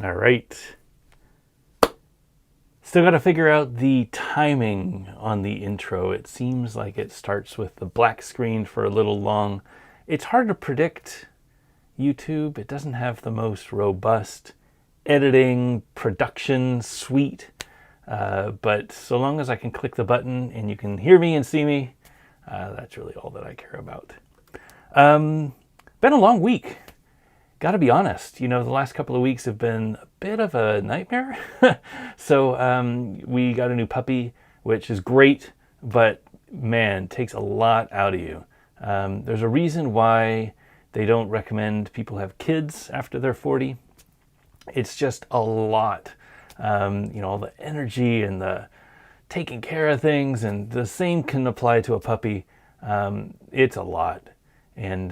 All right. Still got to figure out the timing on the intro. It seems like it starts with the black screen for a little long. It's hard to predict YouTube. It doesn't have the most robust editing production suite. But so long as I can click the button and you can hear me and see me, that's really all that I care about. Been a long week. Got to be honest, the last couple of weeks have been a bit of a nightmare. So we got a new puppy, which is great, but man, takes a lot out of you. There's a reason why they don't recommend people have kids after they're 40. It's just a lot. All the energy and the taking care of things, and the same can apply to a puppy. It's a lot. And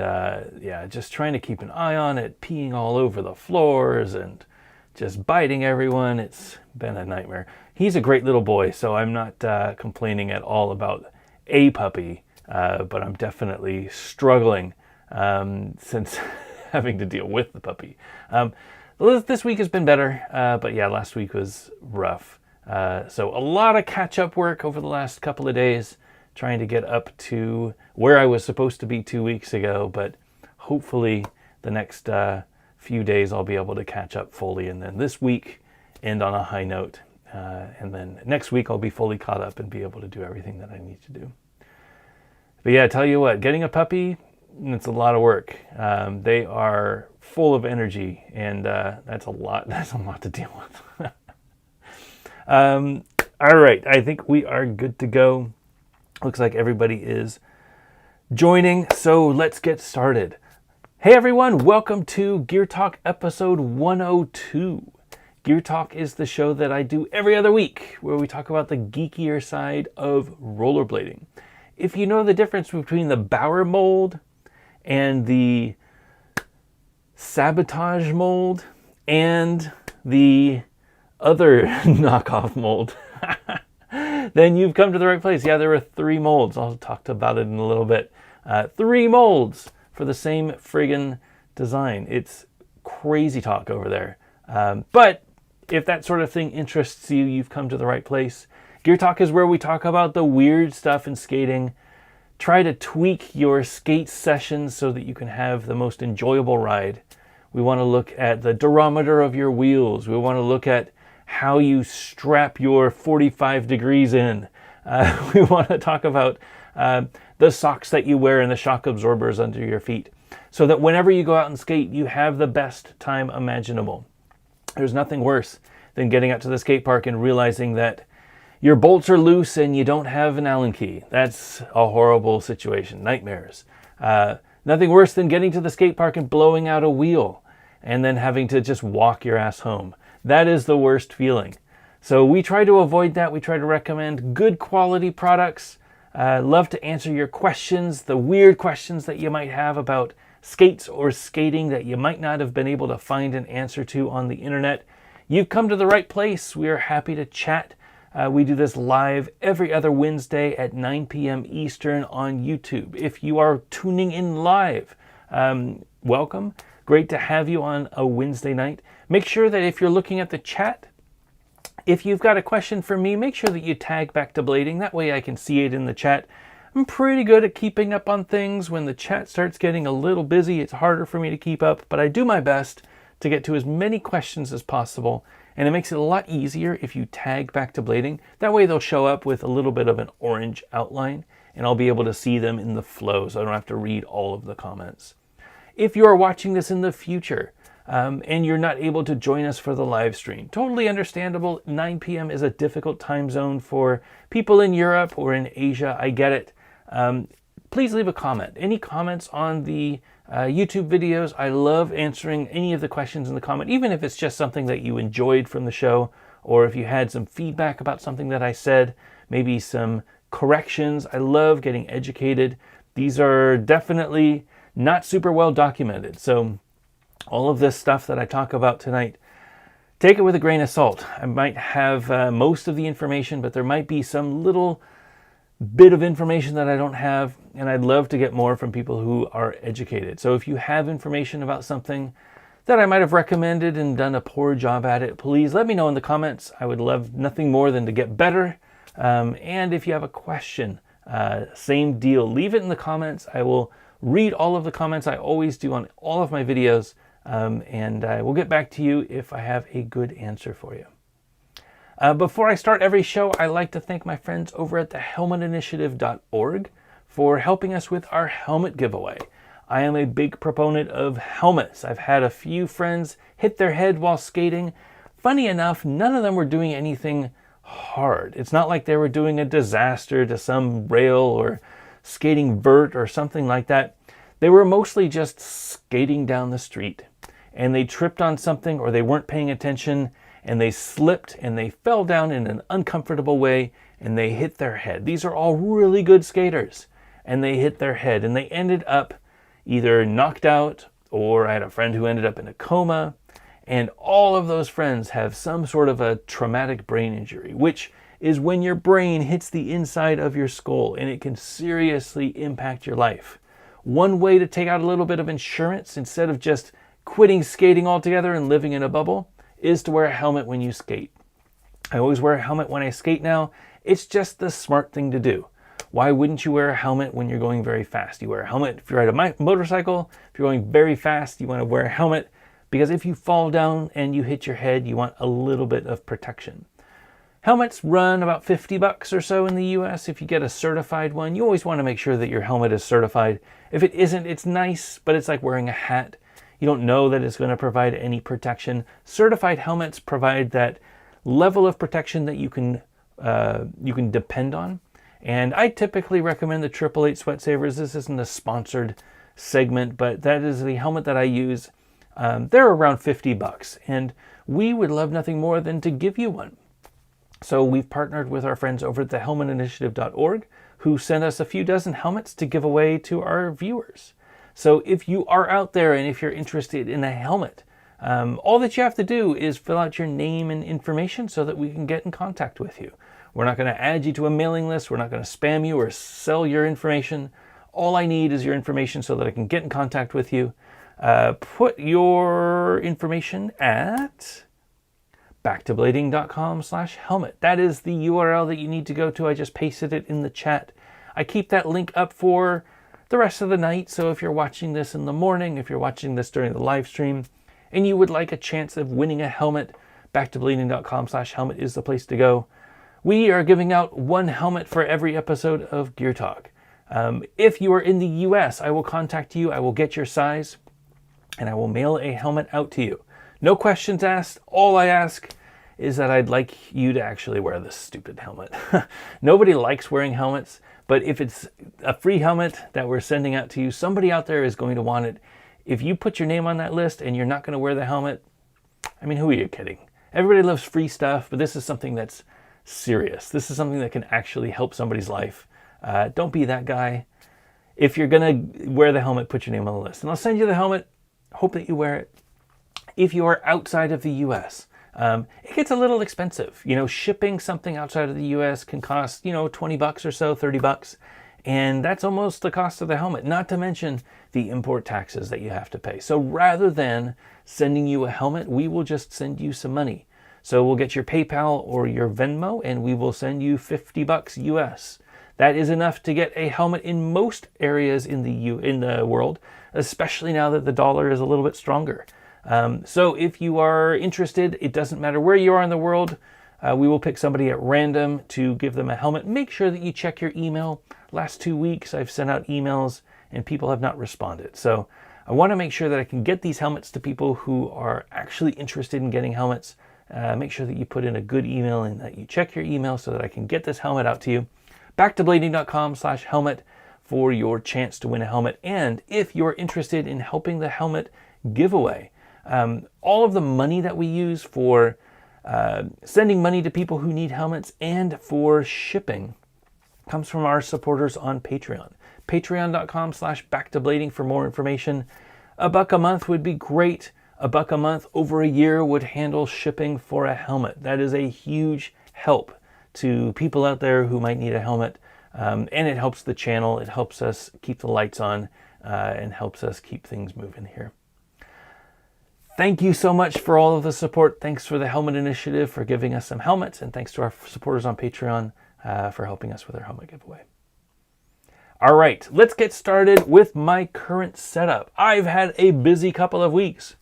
just trying to keep an eye on it, peeing all over the floors and just biting everyone. It's been a nightmare. He's a great little boy, so I'm not complaining at all about a puppy, but I'm definitely struggling since having to deal with the puppy. This week has been better, but yeah, last week was rough. So a lot of catch-up work over the last couple of days, trying to get up to where I was supposed to be 2 weeks ago, but hopefully the next few days I'll be able to catch up fully, and then this week end on a high note, and then next week I'll be fully caught up and be able to do everything that I need to do. But yeah, I tell you what, getting a puppy, it's a lot of work. They are full of energy, and that's a lot to deal with. All right, I think we are good to go. Looks like everybody is joining, so let's get started. Hey everyone, welcome to Gear Talk episode 102. Gear Talk is the show that I do every other week, where we talk about the geekier side of rollerblading. If you know the difference between the Bauer mold and the Sabotage mold and the other knockoff mold, then you've come to the right place. Yeah, there are 3 molds. I'll talk about it in a little bit. 3 molds for the same friggin' design. It's crazy talk over there. But if that sort of thing interests you, you've come to the right place. Gear Talk is where we talk about the weird stuff in skating. Try to tweak your skate sessions so that you can have the most enjoyable ride. We want to look at the durometer of your wheels. We want to look at how you strap your 45 degrees in. We want to talk about the socks that you wear and the shock absorbers under your feet, so that whenever you go out and skate, you have the best time imaginable. There's nothing worse than getting out to the skate park and realizing that your bolts are loose and you don't have an Allen key. That's a horrible situation. Nightmares. Nothing worse than getting to the skate park and blowing out a wheel and then having to just walk your ass home. That is the worst feeling. So we try to avoid that. We try to recommend good quality products. Love to answer your questions, the weird questions that you might have about skates or skating that you might not have been able to find an answer to on the internet. You've come to the right place. We are happy to chat. We do this live every other Wednesday at 9 p.m. Eastern on YouTube. If you are tuning in live, welcome. Great to have you on a Wednesday night. Make sure that if you're looking at the chat, if you've got a question for me, make sure that you tag Back to Blading. That way I can see it in the chat. I'm pretty good at keeping up on things. When the chat starts getting a little busy, it's harder for me to keep up, but I do my best to get to as many questions as possible. And it makes it a lot easier if you tag Back to Blading. That way they'll show up with a little bit of an orange outline, and I'll be able to see them in the flow, so I don't have to read all of the comments. If you are watching this in the future, and you're not able to join us for the live stream, totally understandable. 9 p.m. is a difficult time zone for people in Europe or in Asia. I get it. Please leave a comment. Any comments on the YouTube videos? I love answering any of the questions in the comment, even if it's just something that you enjoyed from the show, or if you had some feedback about something that I said, maybe some corrections. I love getting educated. These are definitely not super well documented. So all of this stuff that I talk about tonight, take it with a grain of salt. I might have most of the information, but there might be some little bit of information that I don't have, and I'd love to get more from people who are educated. So if you have information about something, that I might have recommended and done a poor job at it, please let me know in the comments. I would love nothing more than to get better. And if you have a question, same deal. Leave it in the comments. I will read all of the comments. I always do on all of my videos. And I will get back to you if I have a good answer for you. Before I start every show, I like to thank my friends over at the helmetinitiative.org for helping us with our helmet giveaway. I am a big proponent of helmets. I've had a few friends hit their head while skating. Funny enough, none of them were doing anything hard. It's not like they were doing a disaster to some rail or skating vert or something like that. They were mostly just skating down the street, and they tripped on something, or they weren't paying attention, and they slipped and they fell down in an uncomfortable way, and they hit their head. These are all really good skaters, and they hit their head, and they ended up either knocked out, or I had a friend who ended up in a coma. And all of those friends have some sort of a traumatic brain injury, which is when your brain hits the inside of your skull and it can seriously impact your life. One way to take out a little bit of insurance instead of just quitting skating altogether and living in a bubble is to wear a helmet when you skate. I always wear a helmet when I skate now. It's just the smart thing to do. Why wouldn't you wear a helmet when you're going very fast? You wear a helmet if you ride a motorcycle. If you're going very fast, you want to wear a helmet, because if you fall down and you hit your head, you want a little bit of protection. Helmets run about $50 or so in the US. If you get a certified one, you always want to make sure that your helmet is certified. If it isn't, it's nice, but it's like wearing a hat. You don't know that it's going to provide any protection. Certified helmets provide that level of protection that you can depend on. And I typically recommend the 888 Sweat Savers. This isn't a sponsored segment, but that is the helmet that I use. They're around $50, and we would love nothing more than to give you one. So we've partnered with our friends over at the helmetinitiative.org, who sent us a few dozen helmets to give away to our viewers. So if you are out there and if you're interested in a helmet, all that you have to do is fill out your name and information so that we can get in contact with you. We're not going to add you to a mailing list. We're not going to spam you or sell your information. All I need is your information so that I can get in contact with you. Put your information at backtoblading.com/helmet. That is the URL that you need to go to. I just pasted it in the chat. I keep that link up for the rest of the night. So if you're watching this in the morning, if you're watching this during the live stream, and you would like a chance of winning a helmet, backtoblading.com/helmet is the place to go. We are giving out one helmet for every episode of Gear Talk. If you are in the US, I will contact you. I will get your size, and I will mail a helmet out to you. No questions asked. All I ask is that I'd like you to actually wear this stupid helmet. Nobody likes wearing helmets, but if it's a free helmet that we're sending out to you, somebody out there is going to want it. If you put your name on that list and you're not going to wear the helmet, I mean, who are you kidding? Everybody loves free stuff, but this is something that's serious. This is something that can actually help somebody's life. Don't be that guy. If you're going to wear the helmet, put your name on the list. And I'll send you the helmet. Hope that you wear it. If you are outside of the US, it gets a little expensive. You know, shipping something outside of the US can cost, $20 or so, $30. And that's almost the cost of the helmet, not to mention the import taxes that you have to pay. So rather than sending you a helmet, we will just send you some money. So we'll get your PayPal or your Venmo, and we will send you $50 US. That is enough to get a helmet in most areas in the world, especially now that the dollar is a little bit stronger. So if you are interested, it doesn't matter where you are in the world. We will pick somebody at random to give them a helmet. Make sure that you check your email. Last 2 weeks, I've sent out emails and people have not responded. So I want to make sure that I can get these helmets to people who are actually interested in getting helmets. Make sure that you put in a good email and that you check your email so that I can get this helmet out to you. Backtoblading.com/helmet for your chance to win a helmet. And if you're interested in helping the helmet giveaway, all of the money that we use for sending money to people who need helmets and for shipping comes from our supporters on Patreon. Patreon.com/backtoblading for more information. $1 a month would be great. $1 a month over a year would handle shipping for a helmet. That is a huge help to people out there who might need a helmet. And it helps the channel. It helps us keep the lights on and helps us keep things moving here. Thank you so much for all of the support. Thanks for the Helmet Initiative for giving us some helmets, and thanks to our supporters on Patreon for helping us with our helmet giveaway. All right, let's get started with my current setup. I've had a busy couple of weeks.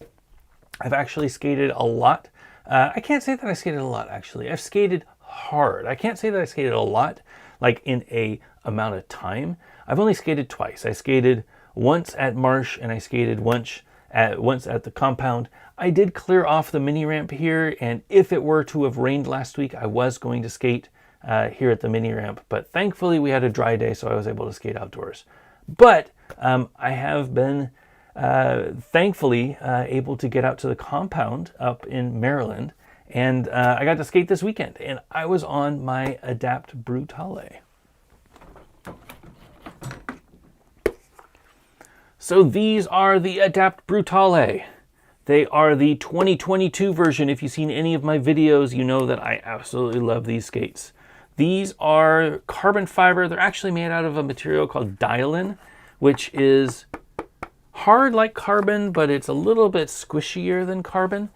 I've actually skated a lot. I can't say that I skated a lot, actually. I've skated hard. I can't say that I skated a lot, like in a amount of time. I've only skated twice. I skated once at Marsh, and I skated once at the compound. I did clear off the mini ramp here, and if it were to have rained last week, I was going to skate here at the mini ramp, but thankfully we had a dry day, so I was able to skate outdoors. But I have been thankfully able to get out to the compound up in Maryland, and I got to skate this weekend, and I was on my Adapt Brutale. So these are the Adapt Brutale. They are the 2022 version. If you've seen any of my videos, you know that I absolutely love these skates. These are carbon fiber. They're actually made out of a material called Dylan, which is hard like carbon, but it's a little bit squishier than carbon.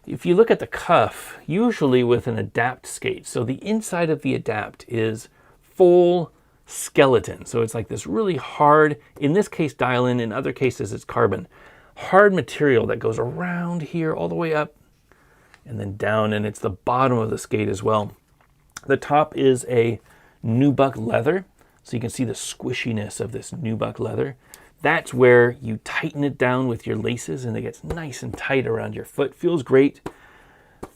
If you look at the cuff, usually with an Adapt skate, so the inside of the Adapt is full skeleton. So it's like this really hard, in this case Dylan, in other cases it's carbon, hard material that goes around here all the way up and then down, and it's the bottom of the skate as well. The top is a nubuck leather, so you can see the squishiness of this nubuck leather. That's where you tighten it down with your laces and it gets nice and tight around your foot. Feels great.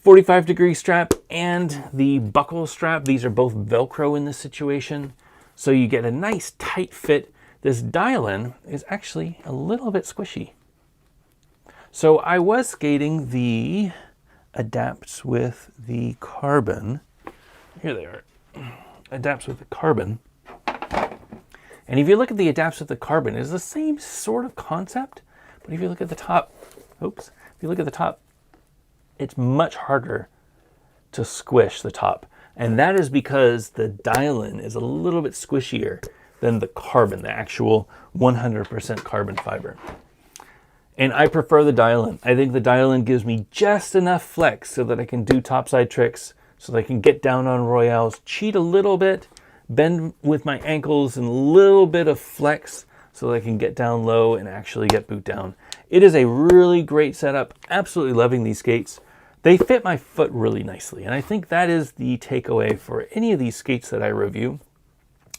45-degree strap and the buckle strap, these are both Velcro in this situation. So you get a nice tight fit. This Dylan is actually a little bit squishy. So I was skating the Adapts with the carbon. Here they are. Adapts with the carbon. And if you look at the Adapts with the carbon, it's the same sort of concept. But if you look at the top, if you look at the top, it's much harder to squish the top. And that is because the Dylan is a little bit squishier than the carbon, the actual 100% carbon fiber. And I prefer the Dylan. I think the Dylan gives me just enough flex so that I can do topside tricks, so that I can get down on royales, cheat a little bit, bend with my ankles, and a little bit of flex so that I can get down low and actually get boot down. It is a really great setup. Absolutely loving these skates. They fit my foot really nicely, and I think that is the takeaway for any of these skates that I review.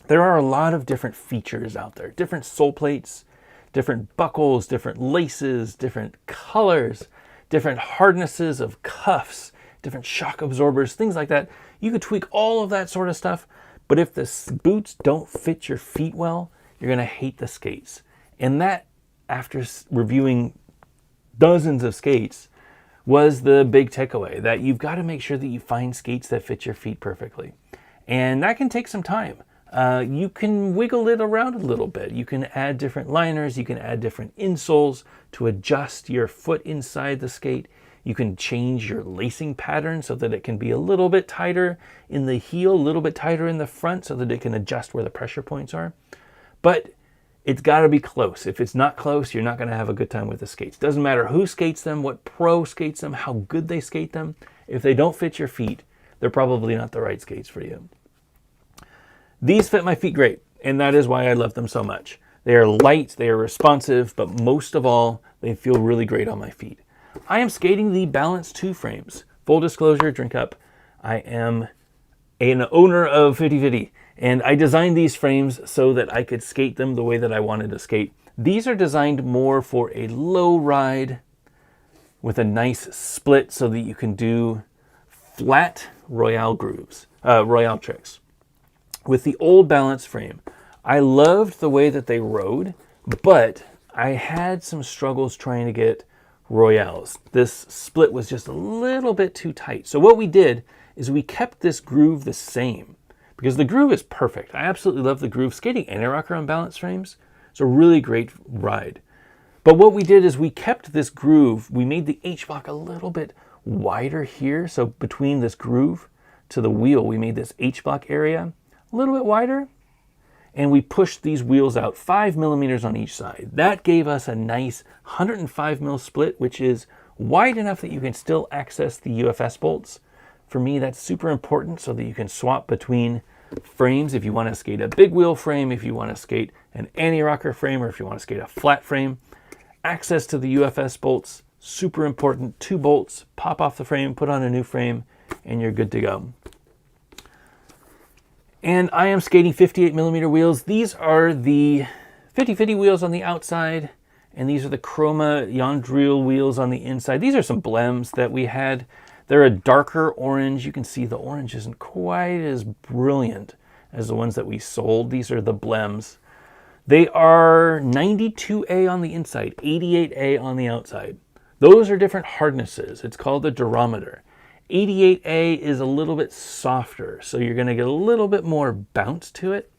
There are a lot of different features out there, different sole plates, different buckles, different laces, different colors, different hardnesses of cuffs, different shock absorbers, things like that. You could tweak all of that sort of stuff, but if the boots don't fit your feet well, you're going to hate the skates. And that, after reviewing dozens of skates, was the big takeaway, that you've got to make sure that you find skates that fit your feet perfectly. And that can take some time. You can wiggle it around a little bit. You can add different liners, you can add different insoles to adjust your foot inside the skate. You can change your lacing pattern so that it can be a little bit tighter in the heel, a little bit tighter in the front so that it can adjust where the pressure points are. But it's got to be close. If it's not close, you're not going to have a good time with the skates. Doesn't matter who skates them, what pro skates them, how good they skate them. If they don't fit your feet, they're probably not the right skates for you. These fit my feet great, and that is why I love them so much. They are light, they are responsive, but most of all, they feel really great on my feet. I am skating the Balance 2 frames. Full disclosure, drink up. I am an owner of 50/50. And I designed these frames so that I could skate them the way that I wanted to skate. These are designed more for a low ride with a nice split so that you can do flat royale grooves, royale tricks. With the old Balance frame, I loved the way that they rode, but I had some struggles trying to get royales. This split was just a little bit too tight. So what we did is we kept this groove the same, because the groove is perfect. I absolutely love the groove. Skating anti-rocker on Balance frames is a really great ride. But what we did is we kept this groove. We made the H-block a little bit wider here. So between this groove to the wheel, we made this H-block area a little bit wider. And we pushed these wheels out 5 millimeters on each side. That gave us a nice 105 mil split, which is wide enough that you can still access the UFS bolts. For me, that's super important so that you can swap between frames if you want to skate a big wheel frame, if you want to skate an anti-rocker frame, or if you want to skate a flat frame. Access to the UFS bolts, super important. 2 bolts, pop off the frame, put on a new frame, and you're good to go. And I am skating 58mm wheels. These are the 50/50 wheels on the outside, and these are the Chroma Yandril wheels on the inside. These are some blems that we had. They're a darker orange. You can see the orange isn't quite as brilliant as the ones that we sold. These are the blems. They are 92A on the inside, 88A on the outside. Those are different hardnesses. It's called the durometer. 88A is a little bit softer, so you're going to get a little bit more bounce to it.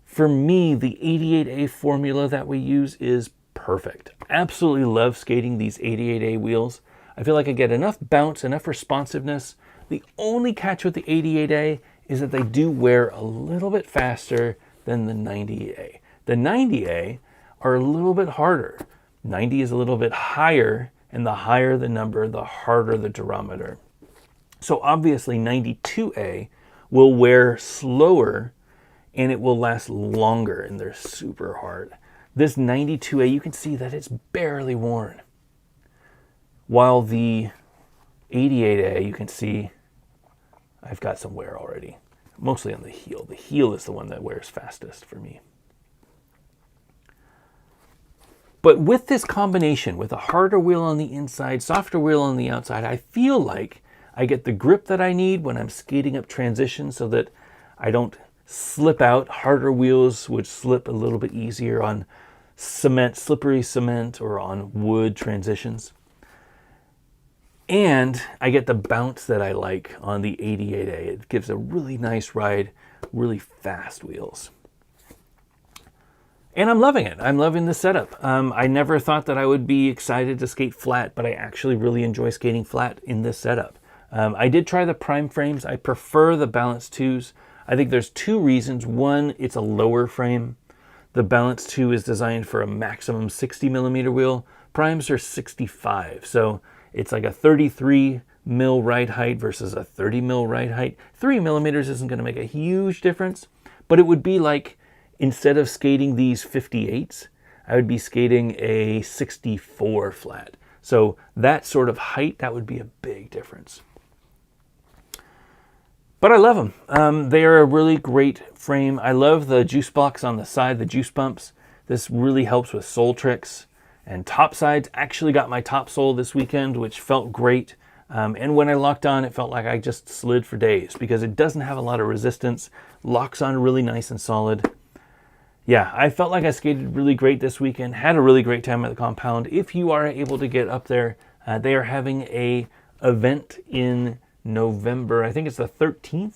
For me, the 88A formula that we use is perfect. Absolutely love skating these 88A wheels. I feel like I get enough bounce, enough responsiveness. The only catch with the 88A is that they do wear a little bit faster than the 90A. The 90A are a little bit harder. 90 is a little bit higher, and the higher the number, the harder the durometer. So obviously 92A will wear slower and it will last longer, and they're super hard. This 92A, you can see that it's barely worn. While the 88A, you can see I've got some wear already, mostly on the heel. The heel is the one that wears fastest for me. But with this combination, with a harder wheel on the inside, softer wheel on the outside, I feel like I get the grip that I need when I'm skating up transition so that I don't slip out. Harder wheels would slip a little bit easier on cement, slippery cement, or on wood transitions. And I get the bounce that I like on the 88A. It gives a really nice ride, really fast wheels. And I'm loving it. I'm loving the setup. I never thought that I would be excited to skate flat, but I actually really enjoy skating flat in this setup. I did try the prime frames. I prefer the Balance 2s. I think there's 2 reasons. One, it's a lower frame. The Balance 2 is designed for a maximum 60mm wheel. Primes are 65, so it's like a 33 mil ride height versus a 30 mil ride height. 3mm isn't going to make a huge difference, but it would be like, instead of skating these 58s, I would be skating a 64 flat. So that sort of height, that would be a big difference. But I love them. They are a really great frame. I love the juice box on the side, the juice bumps. This really helps with sole tricks. And top sides, actually got my top sole this weekend, which felt great. And when I locked on, it felt like I just slid for days because it doesn't have a lot of resistance. Locks on really nice and solid. Yeah, I felt like I skated really great this weekend. Had a really great time at the compound. If you are able to get up there, they are having a event in November, I think it's the 13th,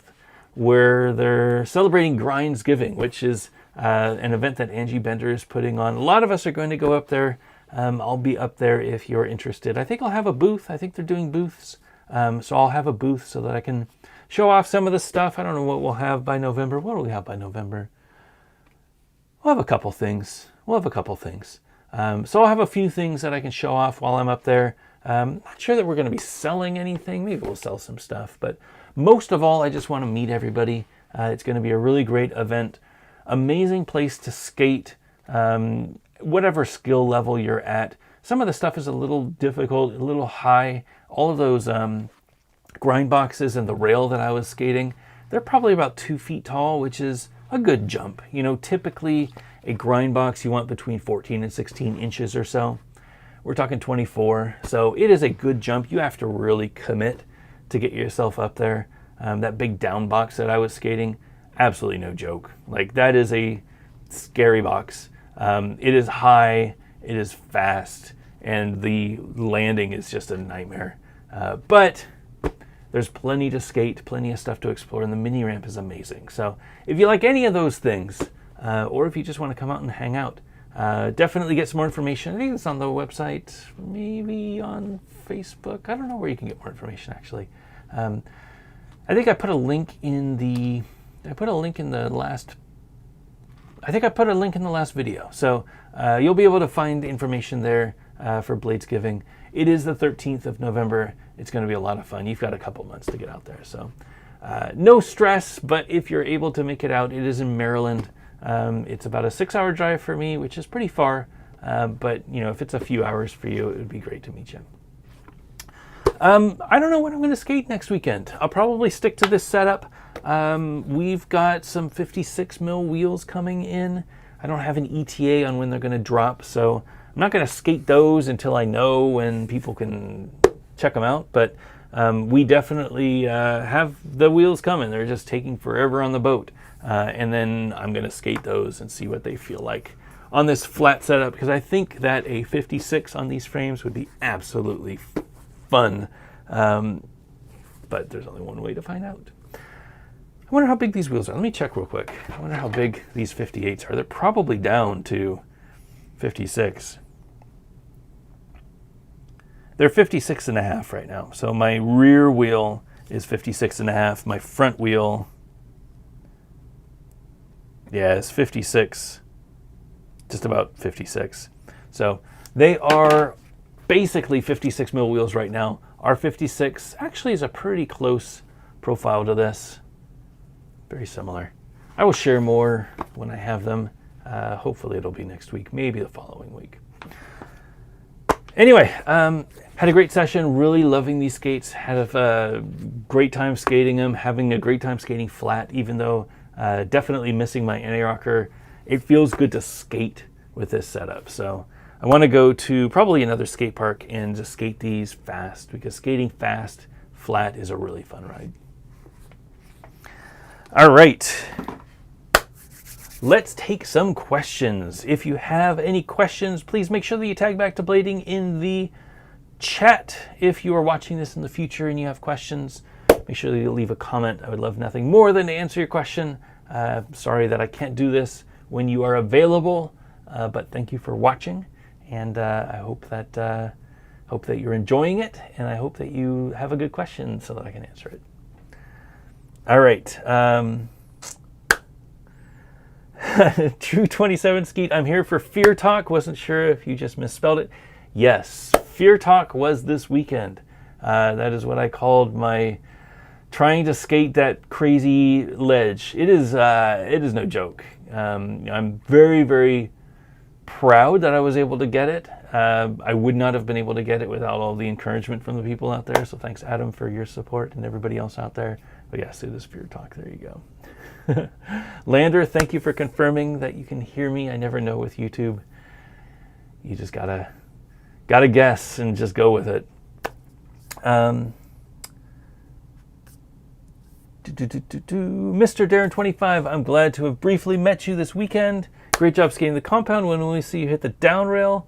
where they're celebrating Grindsgiving, which is an event that Angie Bender is putting on. A lot of us are going to go up there. I'll be up there if you're interested. I think I'll have a booth. I think they're doing booths. So I'll have a booth so that I can show off some of the stuff. I don't know what we'll have by November. What do we have by November? We'll have a couple things. So I'll have a few things that I can show off while I'm up there. Not sure that we're going to be selling anything. Maybe we'll sell some stuff. But most of all, I just want to meet everybody. It's going to be a really great event. Amazing place to skate. Whatever skill level you're at. Some of the stuff is a little difficult, a little high. All of those grind boxes and the rail that I was skating, they're probably about 2 feet tall, which is a good jump. You know, typically a grind box you want between 14 and 16 inches or so. We're talking 24, so it is a good jump. You have to really commit to get yourself up there. That big down box that I was skating, absolutely no joke. Like, that is a scary box. It is high, it is fast, and the landing is just a nightmare. But there's plenty to skate, plenty of stuff to explore, and the mini ramp is amazing. So if you like any of those things, or if you just want to come out and hang out, definitely get some more information. I think it's on the website, maybe on Facebook. I don't know where you can get more information, actually. I think I put a link in the last video. So you'll be able to find information there. for Bladesgiving. It is the 13th of November. It's going to be a lot of fun. You've got a couple months to get out there. So no stress, but if you're able to make it out, it is in Maryland. It's about a 6-hour drive for me, which is pretty far. But, if it's a few hours for you, it would be great to meet you. I don't know when I'm going to skate next weekend. I'll probably stick to this setup. We've got some 56 mil wheels coming in. I don't have an ETA on when they're going to drop, so I'm not going to skate those until I know when people can check them out. But we definitely have the wheels coming. They're just taking forever on the boat. And then I'm going to skate those and see what they feel like on this flat setup, because I think that a 56 on these frames would be absolutely fun. But there's only one way to find out. I wonder how big these wheels are. Let me check real quick. I wonder how big these 58s are. They're probably down to 56. They're 56 and a half right now. So my rear wheel is 56 and a half. My front wheel, is 56, just about 56. So they are basically 56 mil wheels right now. Our 56 actually is a pretty close profile to this. Very similar. I will share more when I have them. Hopefully it'll be next week, maybe the following week. Anyway, had a great session, really loving these skates. Had a great time skating them, having a great time skating flat, even though definitely missing my anti-rocker. It feels good to skate with this setup. So I want to go to probably another skate park and just skate these fast, because skating fast, flat is a really fun ride. All right, let's take some questions. If you have any questions, please make sure that you tag back to blading in the chat. If you are watching this in the future and you have questions, make sure that you leave a comment. I would love nothing more than to answer your question. Sorry that I can't do this when you are available, but thank you for watching, and I hope that you're enjoying it, and I hope that you have a good question so that I can answer it. All right. True 27 Skeet, I'm here for Fear Talk. Wasn't sure if you just misspelled it. Yes, Fear Talk was this weekend. That is what I called my trying to skate that crazy ledge. It is no joke. I'm very, very proud that I was able to get it. I would not have been able to get it without all the encouragement from the people out there. So thanks, Adam, for your support, and everybody else out there. But yes, it is Fear Talk. There you go. Lander, thank you for confirming that you can hear me. I never know with YouTube. You just gotta guess and just go with it. Mr. Darren25, I'm glad to have briefly met you this weekend. Great job skating the compound. When we see you hit the down rail,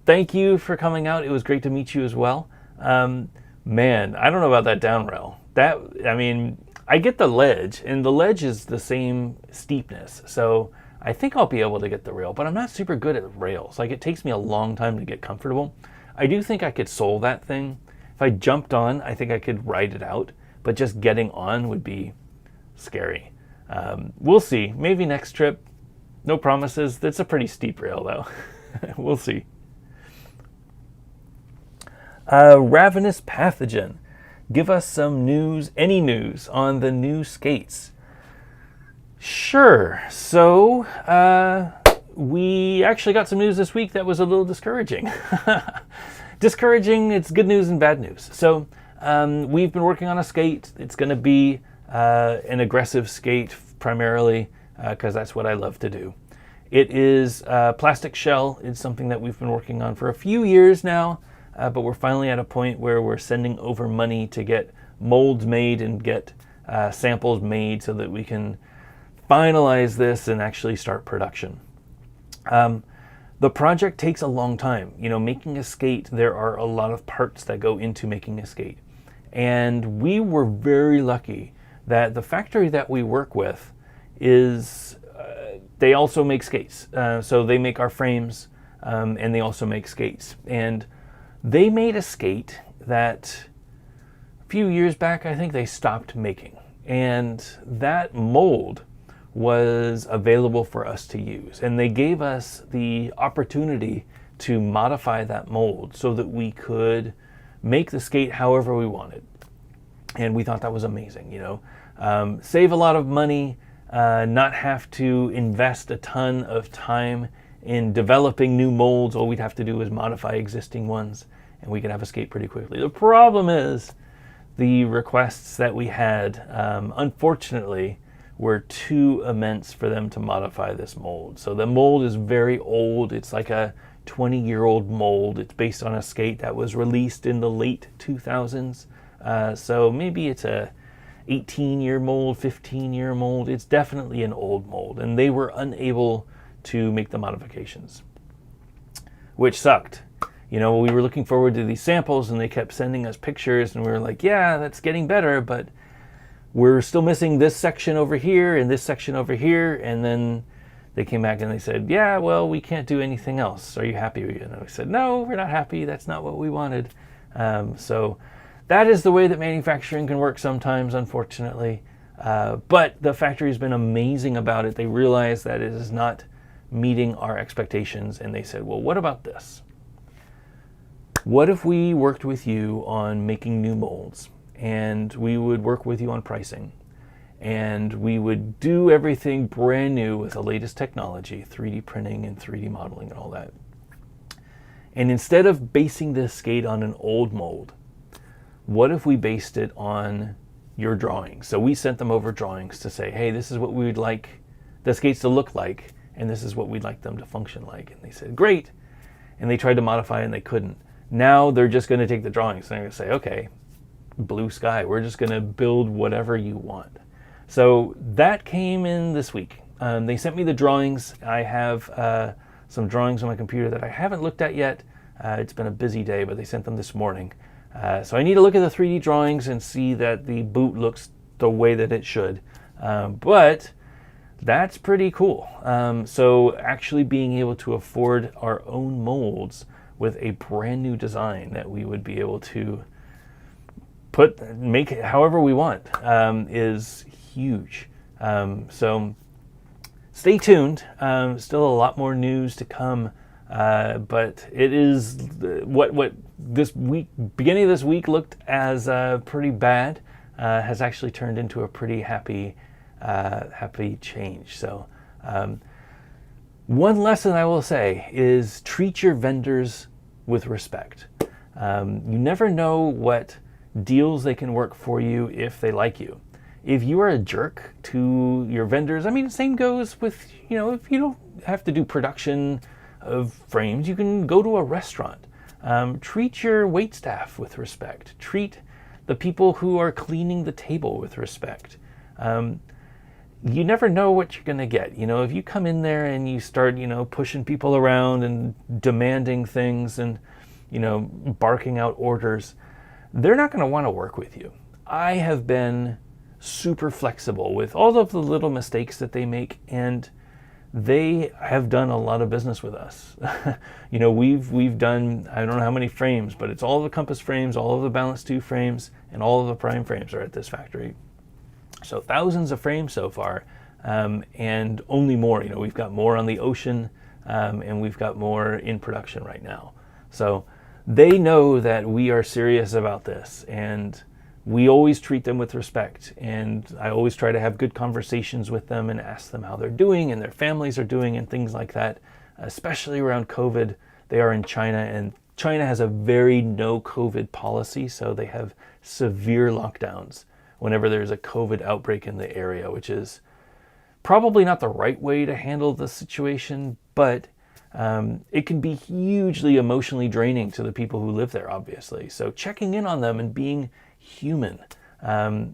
thank you for coming out. It was great to meet you as well. Man, I don't know about that down rail. I get the ledge, and the ledge is the same steepness, so I think I'll be able to get the rail, but I'm not super good at rails. Like, it takes me a long time to get comfortable. I do think I could sole that thing. If I jumped on, I think I could ride it out, but just getting on would be scary. We'll see. Maybe next trip. No promises. It's a pretty steep rail, though. We'll see. Ravenous Pathogen. Give us some news, any news on the new skates. Sure. So, we actually got some news this week that was a little discouraging. Discouraging, it's good news and bad news. So, we've been working on a skate. It's going to be an aggressive skate primarily, because that's what I love to do. It is plastic shell. It's something that we've been working on for a few years now. But we're finally at a point where we're sending over money to get molds made and get samples made so that we can finalize this and actually start production. The project takes a long time. Making a skate, there are a lot of parts that go into making a skate. And we were very lucky that the factory that we work with is, they also make skates. So they make our frames, and they also make skates. And they made a skate that a few years back, I think they stopped making. And that mold was available for us to use. And they gave us the opportunity to modify that mold so that we could make the skate however we wanted. And we thought that was amazing, save a lot of money, not have to invest a ton of time in developing new molds. All we'd have to do is modify existing ones, and we could have a skate pretty quickly. The problem is the requests that we had, unfortunately, were too immense for them to modify this mold. So the mold is very old. It's like a 20-year-old mold. It's based on a skate that was released in the late 2000s. So maybe it's a 18-year mold, 15-year mold. It's definitely an old mold, and they were unable to make the modifications, which sucked. We were looking forward to these samples, and they kept sending us pictures, and we were like, yeah, that's getting better, but we're still missing this section over here and this section over here. And then they came back and they said, yeah, well, we can't do anything else. Are you happy? And we said, no, we're not happy. That's not what we wanted. So that is the way that manufacturing can work sometimes, unfortunately. But the factory's been amazing about it. They realized that it is not meeting our expectations, and they said, well, what about this? What if we worked with you on making new molds, and we would work with you on pricing, and we would do everything brand new with the latest technology, 3D printing and 3D modeling and all that. And instead of basing this skate on an old mold, what if we based it on your drawings? So we sent them over drawings to say, hey, this is what we would like the skates to look like, and this is what we'd like them to function like. And they said, great. And they tried to modify it, and they couldn't. Now they're just going to take the drawings, and they're going to say, okay, blue sky, we're just going to build whatever you want. So that came in this week. They sent me the drawings. I have some drawings on my computer that I haven't looked at yet. It's been a busy day, but they sent them this morning. So I need to look at the 3D drawings and see that the boot looks the way that it should. But that's pretty cool. So actually being able to afford our own molds with a brand new design that we would be able to make it however we want is huge. So stay tuned. Still a lot more news to come, but it is what this week, beginning of this week, looked as pretty bad, has actually turned into a pretty happy change. So one lesson I will say is treat your vendors with respect. You never know what deals they can work for you if they like you. If you are a jerk to your vendors, I mean, same goes with, if you don't have to do production of frames, you can go to a restaurant. Treat your waitstaff with respect. Treat the people who are cleaning the table with respect. You never know what you're going to get. If you come in there and you start, pushing people around and demanding things and, barking out orders, they're not going to want to work with you. I have been super flexible with all of the little mistakes that they make, and they have done a lot of business with us. We've done, I don't know how many frames, but it's all of the Compass frames, all of the Balance 2 frames, and all of the Prime frames are at this factory. So thousands of frames so far, and only more. We've got more on the Ocean, and we've got more in production right now. So they know that we are serious about this, and we always treat them with respect. And I always try to have good conversations with them and ask them how they're doing and their families are doing and things like that, especially around COVID. They are in China, and China has a very no COVID policy, so they have severe lockdowns whenever there's a COVID outbreak in the area, which is probably not the right way to handle the situation, but it can be hugely emotionally draining to the people who live there, obviously. So checking in on them and being human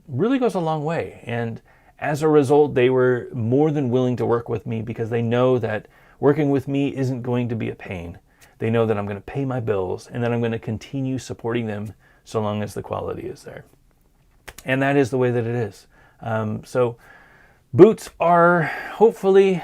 really goes a long way. And as a result, they were more than willing to work with me because they know that working with me isn't going to be a pain. They know that I'm going to pay my bills and that I'm going to continue supporting them so long as the quality is there. And that is the way that it is. So boots are hopefully,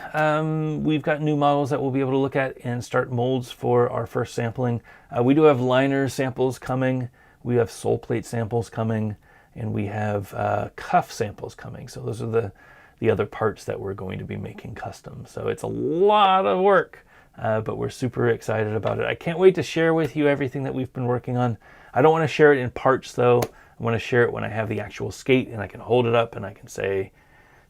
we've got new models that we'll be able to look at and start molds for our first sampling. We do have liner samples coming. We have sole plate samples coming, and we have cuff samples coming. So those are the other parts that we're going to be making custom. So it's a lot of work. but we're super excited about it. I can't wait to share with you everything that we've been working on. I don't want to share it in parts though. I want to share it when I have the actual skate and I can hold it up and I can say,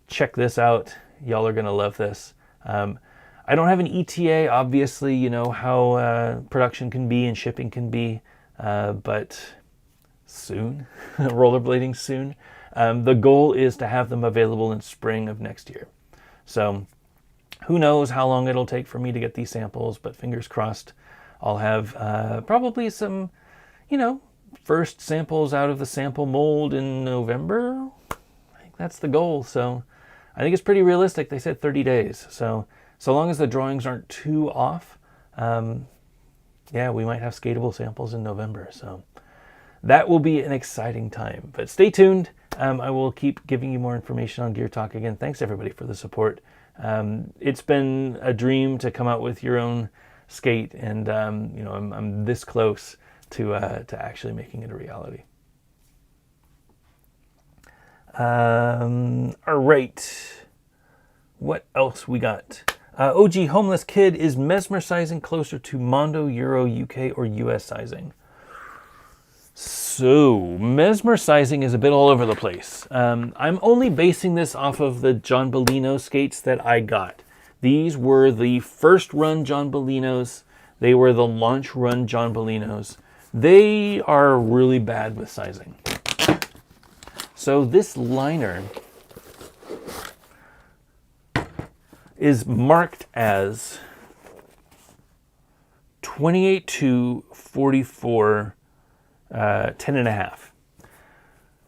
check this out. Y'all are going to love this. I don't have an ETA, obviously, you know how production can be and shipping can be, but soon, rollerblading soon. The goal is to have them available in spring of next year. So who knows how long it'll take for me to get these samples, but fingers crossed I'll have probably some, you know, first samples out of the sample mold in November. I think that's the goal. So I think it's pretty realistic. They said 30 days. So long as the drawings aren't too off, yeah, we might have skatable samples in November. So that will be an exciting time. But stay tuned. I will keep giving you more information on Gear Talk. Again, thanks everybody for the support. It's been a dream to come out with your own skate, and you know, I'm this close to actually making it a reality. All right, what else we got? OG Homeless Kid, is mesmer sizing closer to Mondo, Euro, UK, or US sizing? So, mesmer sizing is a bit all over the place. I'm only basing this off of the John Bellino skates that I got. These were the first run John Bellinos. They were the launch run John Bellinos. They are really bad with sizing. So this liner is marked as 28 to 44 10.5.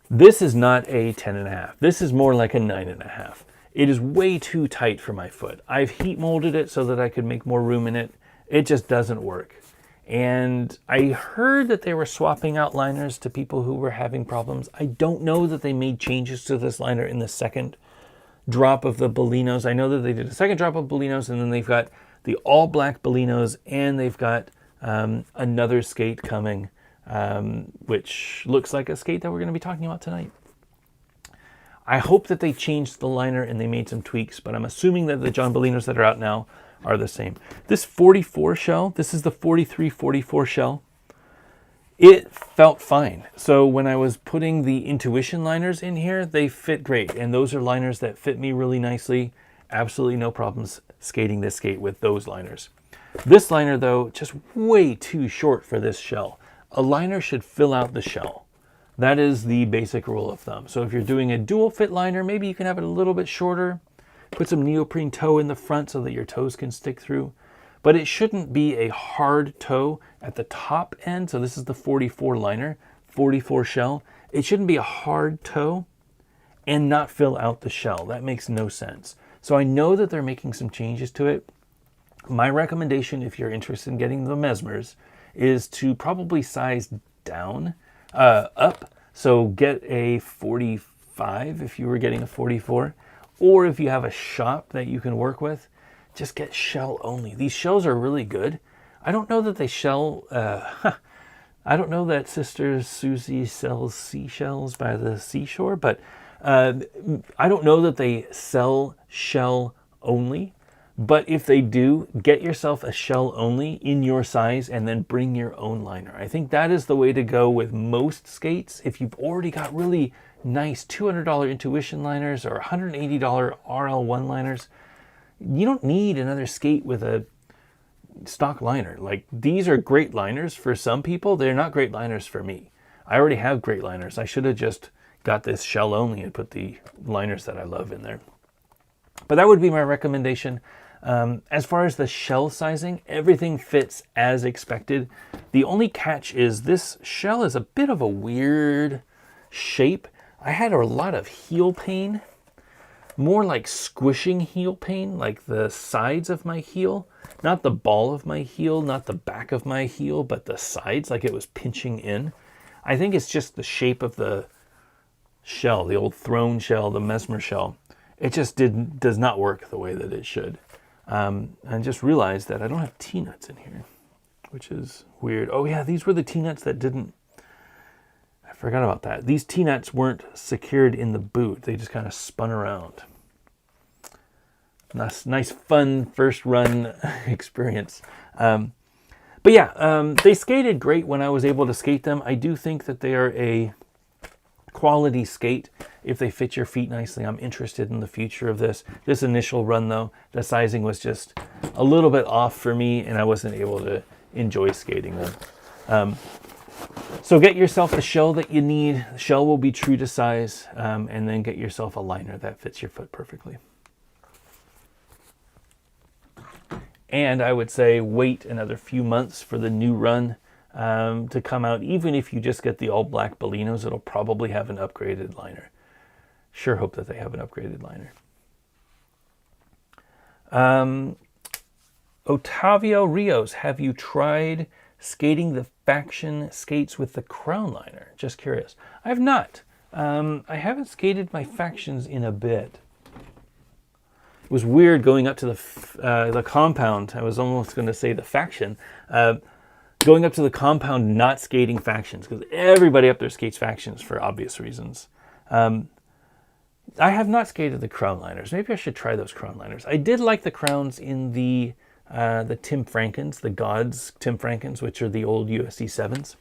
This is not a 10.5. This is more like a 9.5. It is way too tight for my foot. I've heat molded it so that I could make more room in it. It just doesn't work. And I heard that they were swapping out liners to people who were having problems. I don't know that they made changes to this liner in the second drop of the Bellinos. I know that they did a second drop of Bellinos, and then they've got the all black Bellinos, and they've got another skate coming, which looks like a skate that we're going to be talking about tonight. I hope that they changed the liner and they made some tweaks, but I'm assuming that the John Bellinos that are out now are the same. This 44 shell, this is the 43-44 shell. It felt fine. So when I was putting the Intuition liners in here, they fit great. And those are liners that fit me really nicely. Absolutely no problems skating this skate with those liners. This liner though, just way too short for this shell. A liner should fill out the shell. That is the basic rule of thumb. So if you're doing a dual fit liner, maybe you can have it a little bit shorter. Put some neoprene toe in the front so that your toes can stick through. But it shouldn't be a hard toe at the top end. So this is the 44 liner, 44 shell. It shouldn't be a hard toe and not fill out the shell. That makes no sense. So I know that they're making some changes to it. My recommendation, if you're interested in getting the mesmers, is to probably size down, up. So get a 45 if you were getting a 44. Or if you have a shop that you can work with, just get shell only. These shells are really good. I don't know that they shell, I don't know that Sister Susie sells seashells by the seashore, but I don't know that they sell shell only. But if they do, get yourself a shell only in your size and then bring your own liner. I think that is the way to go with most skates. If you've already got really nice $200 Intuition liners or $180 RL1 liners, you don't need another skate with a stock liner. Like, these are great liners for some people. They're not great liners for me. I already have great liners. I should have just got this shell only and put the liners that I love in there. But that would be my recommendation. As far as the shell sizing, everything fits as expected. The only catch is this shell is a bit of a weird shape. I had a lot of heel pain, more like squishing heel pain, like the sides of my heel, not the ball of my heel, not the back of my heel, but the sides, like it was pinching in. I think it's just the shape of the shell, the old throne shell, the mesmer shell. It just does not work the way that it should. And just realized that I don't have T-nuts in here, which is weird. Oh yeah, these were the T-nuts that didn't, I forgot about that. These T-nuts weren't secured in the boot. They just kind of spun around. nice fun first run experience. But yeah, they skated great when I was able to skate them. I do think that they are a quality skate if they fit your feet nicely. I'm interested in the future of this. This initial run, though, the sizing was just a little bit off for me, and I wasn't able to enjoy skating them. So get yourself the shell that you need. The shell will be true to size, and then get yourself a liner that fits your foot perfectly. And I would say wait another few months for the new run to come out. Even if you just get the all black Bolinos, it'll probably have an upgraded liner. Sure hope that they have an upgraded liner. Otavio Rios, have you tried skating the Faction skates with the crown liner? Just curious. I have not. I haven't skated my Factions in a bit. It was weird going up to the compound. I was almost going to say the Faction. Going up to the compound, not skating Factions, because everybody up there skates Factions for obvious reasons. I have not skated the crown liners. Maybe I should try those crown liners. I did like the crowns in the Tim Frankens, the Gods Tim Frankens, which are the old USC 7s.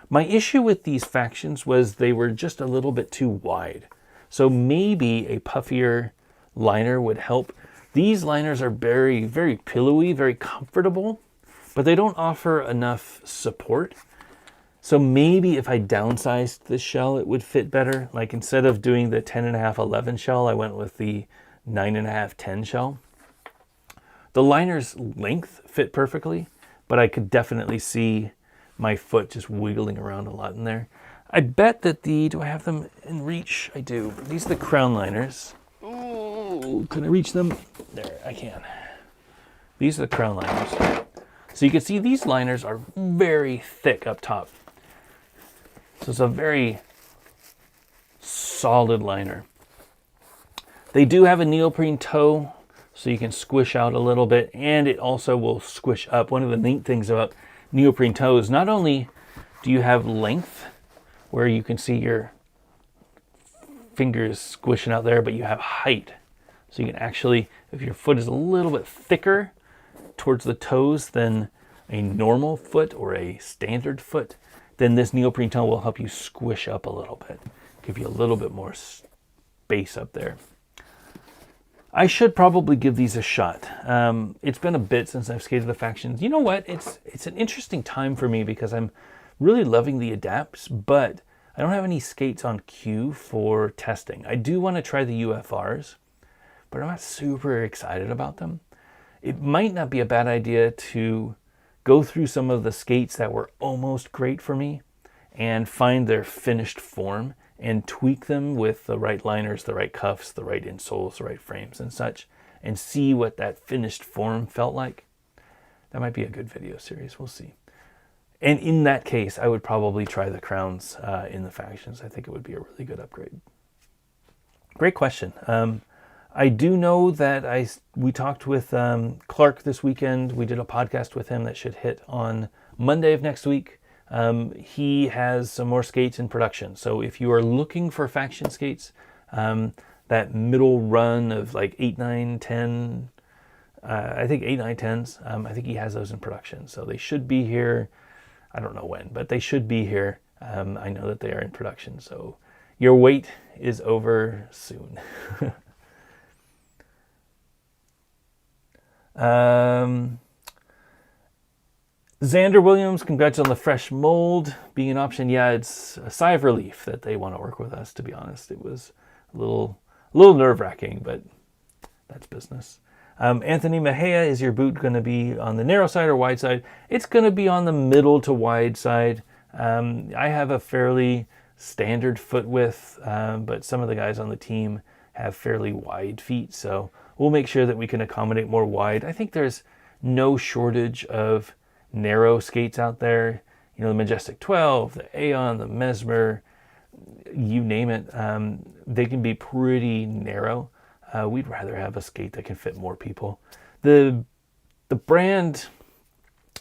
My issue with these Factions was they were just a little bit too wide. So maybe a puffier liner would help. These liners are very, very pillowy, very comfortable, but they don't offer enough support. So maybe if I downsized this shell, it would fit better. Like instead of doing the 10.5, 11 shell, I went with the 9.5, 10 shell. The liner's length fit perfectly, but I could definitely see my foot just wiggling around a lot in there. I bet that do I have them in reach? I do. These are the crown liners. Oh, can I reach them? There, I can. These are the crown liners. So you can see these liners are very thick up top. So it's a very solid liner. They do have a neoprene toe, so you can squish out a little bit, and it also will squish up. One of the neat things about neoprene toes, not only do you have length, where you can see your fingers squishing out there, but you have height. So you can actually, if your foot is a little bit thicker towards the toes than a normal foot or a standard foot, then this neoprene toe will help you squish up a little bit, give you a little bit more space up there. I should probably give these a shot. It's been a bit since I've skated the Factions. You know what? It's an interesting time for me because I'm really loving the adapts, but I don't have any skates on queue for testing. I do want to try the UFRs, but I'm not super excited about them. It might not be a bad idea to go through some of the skates that were almost great for me and find their finished form and tweak them with the right liners, the right cuffs, the right insoles, the right frames and such, and see what that finished form felt like. That might be a good video series. We'll see. And in that case, I would probably try the crowns in the Factions. I think it would be a really good upgrade. Great question. I do know that we talked with Clark this weekend. We did a podcast with him that should hit on Monday of next week. He has some more skates in production. So if you are looking for Faction skates, that middle run of like 8, 9, 10, I think 8, 9, 10s, I think he has those in production. So they should be here. I don't know when, but they should be here. I know that they are in production. So your wait is over soon. Xander Williams, congrats on the fresh mold being an option. Yeah, it's a sigh of relief that they want to work with us, to be honest. It was a little nerve-wracking, but that's business. Anthony Mejia, is your boot going to be on the narrow side or wide side? It's going to be on the middle to wide side. I have a fairly standard foot width, but some of the guys on the team have fairly wide feet, so we'll make sure that we can accommodate more wide. I think there's no shortage of narrow skates out there. You know, the Majestic 12, the Aeon, the Mesmer, you name it. They can be pretty narrow. We'd rather have a skate that can fit more people. The brand,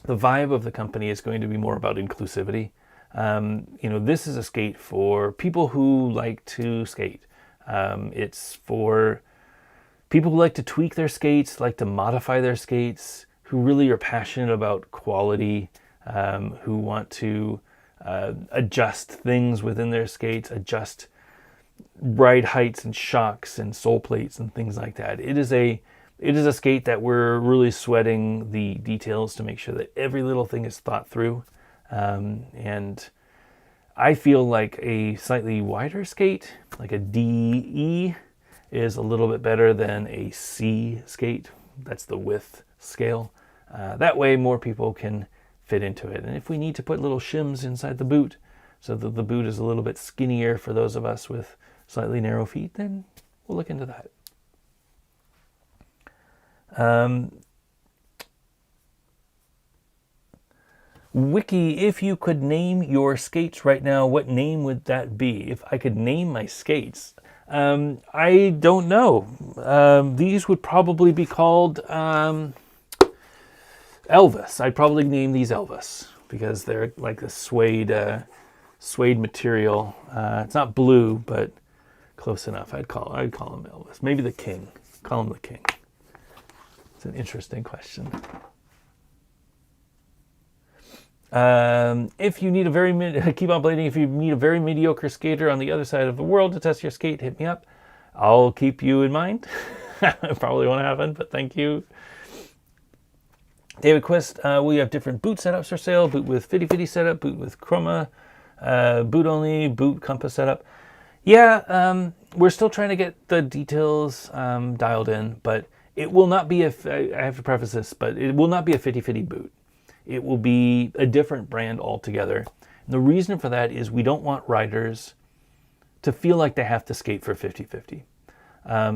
the vibe of the company is going to be more about inclusivity. You know, this is a skate for people who like to skate. It's for people who like to tweak their skates, like to modify their skates, who really are passionate about quality, who want to adjust things within their skates, adjust ride heights and shocks and sole plates and things like that. It is a skate that we're really sweating the details to make sure that every little thing is thought through. And I feel like a slightly wider skate, like a DE, is a little bit better than a C skate. That's the width scale. That way more people can fit into it. And if we need to put little shims inside the boot so that the boot is a little bit skinnier for those of us with slightly narrow feet, then we'll look into that. Wiki, if you could name your skates right now, what name would that be? If I could name my skates, I don't know. These would probably be called Elvis. I'd probably name these Elvis because they're like a suede material. It's not blue, but close enough. I'd call him Elvis. Maybe the King. Call him the King. It's an interesting question. If you need keep on blading. If you need a very mediocre skater on the other side of the world to test your skate, hit me up. I'll keep you in mind. Probably won't happen, but thank you. David Quist, we have different boot setups for sale. Boot with fitty setup, boot with chroma, boot only, boot compass setup. Yeah, we're still trying to get the details dialed in, but it will not be I have to preface this, but it will not be a fitty boot. It will be a different brand altogether. And the reason for that is we don't want riders to feel like they have to skate for 50-50.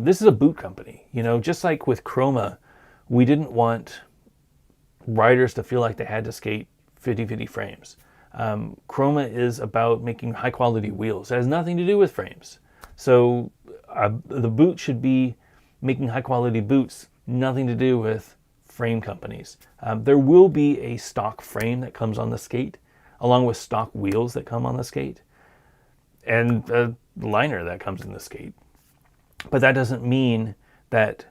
This is a boot company. Just like with Chroma, we didn't want riders to feel like they had to skate 50-50 frames. Chroma is about making high quality wheels. It has nothing to do with frames. So the boot should be making high quality boots, nothing to do with frame companies. There will be a stock frame that comes on the skate, along with stock wheels that come on the skate, and a liner that comes in the skate. But that doesn't mean that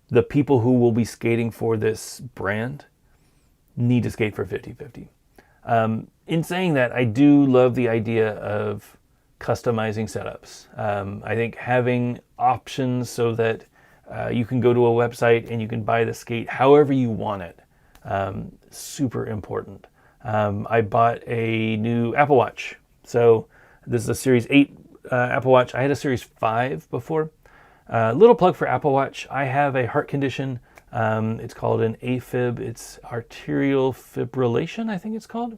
the people who will be skating for this brand need to skate for 50-50. In saying that, I do love the idea of customizing setups. I think having options so that you can go to a website and you can buy the skate however you want it. Super important. I bought a new Apple Watch. So this is a Series 8 Apple Watch. I had a Series 5 before. Little plug for Apple Watch. I have a heart condition. It's called an AFib. It's arterial fibrillation, I think it's called.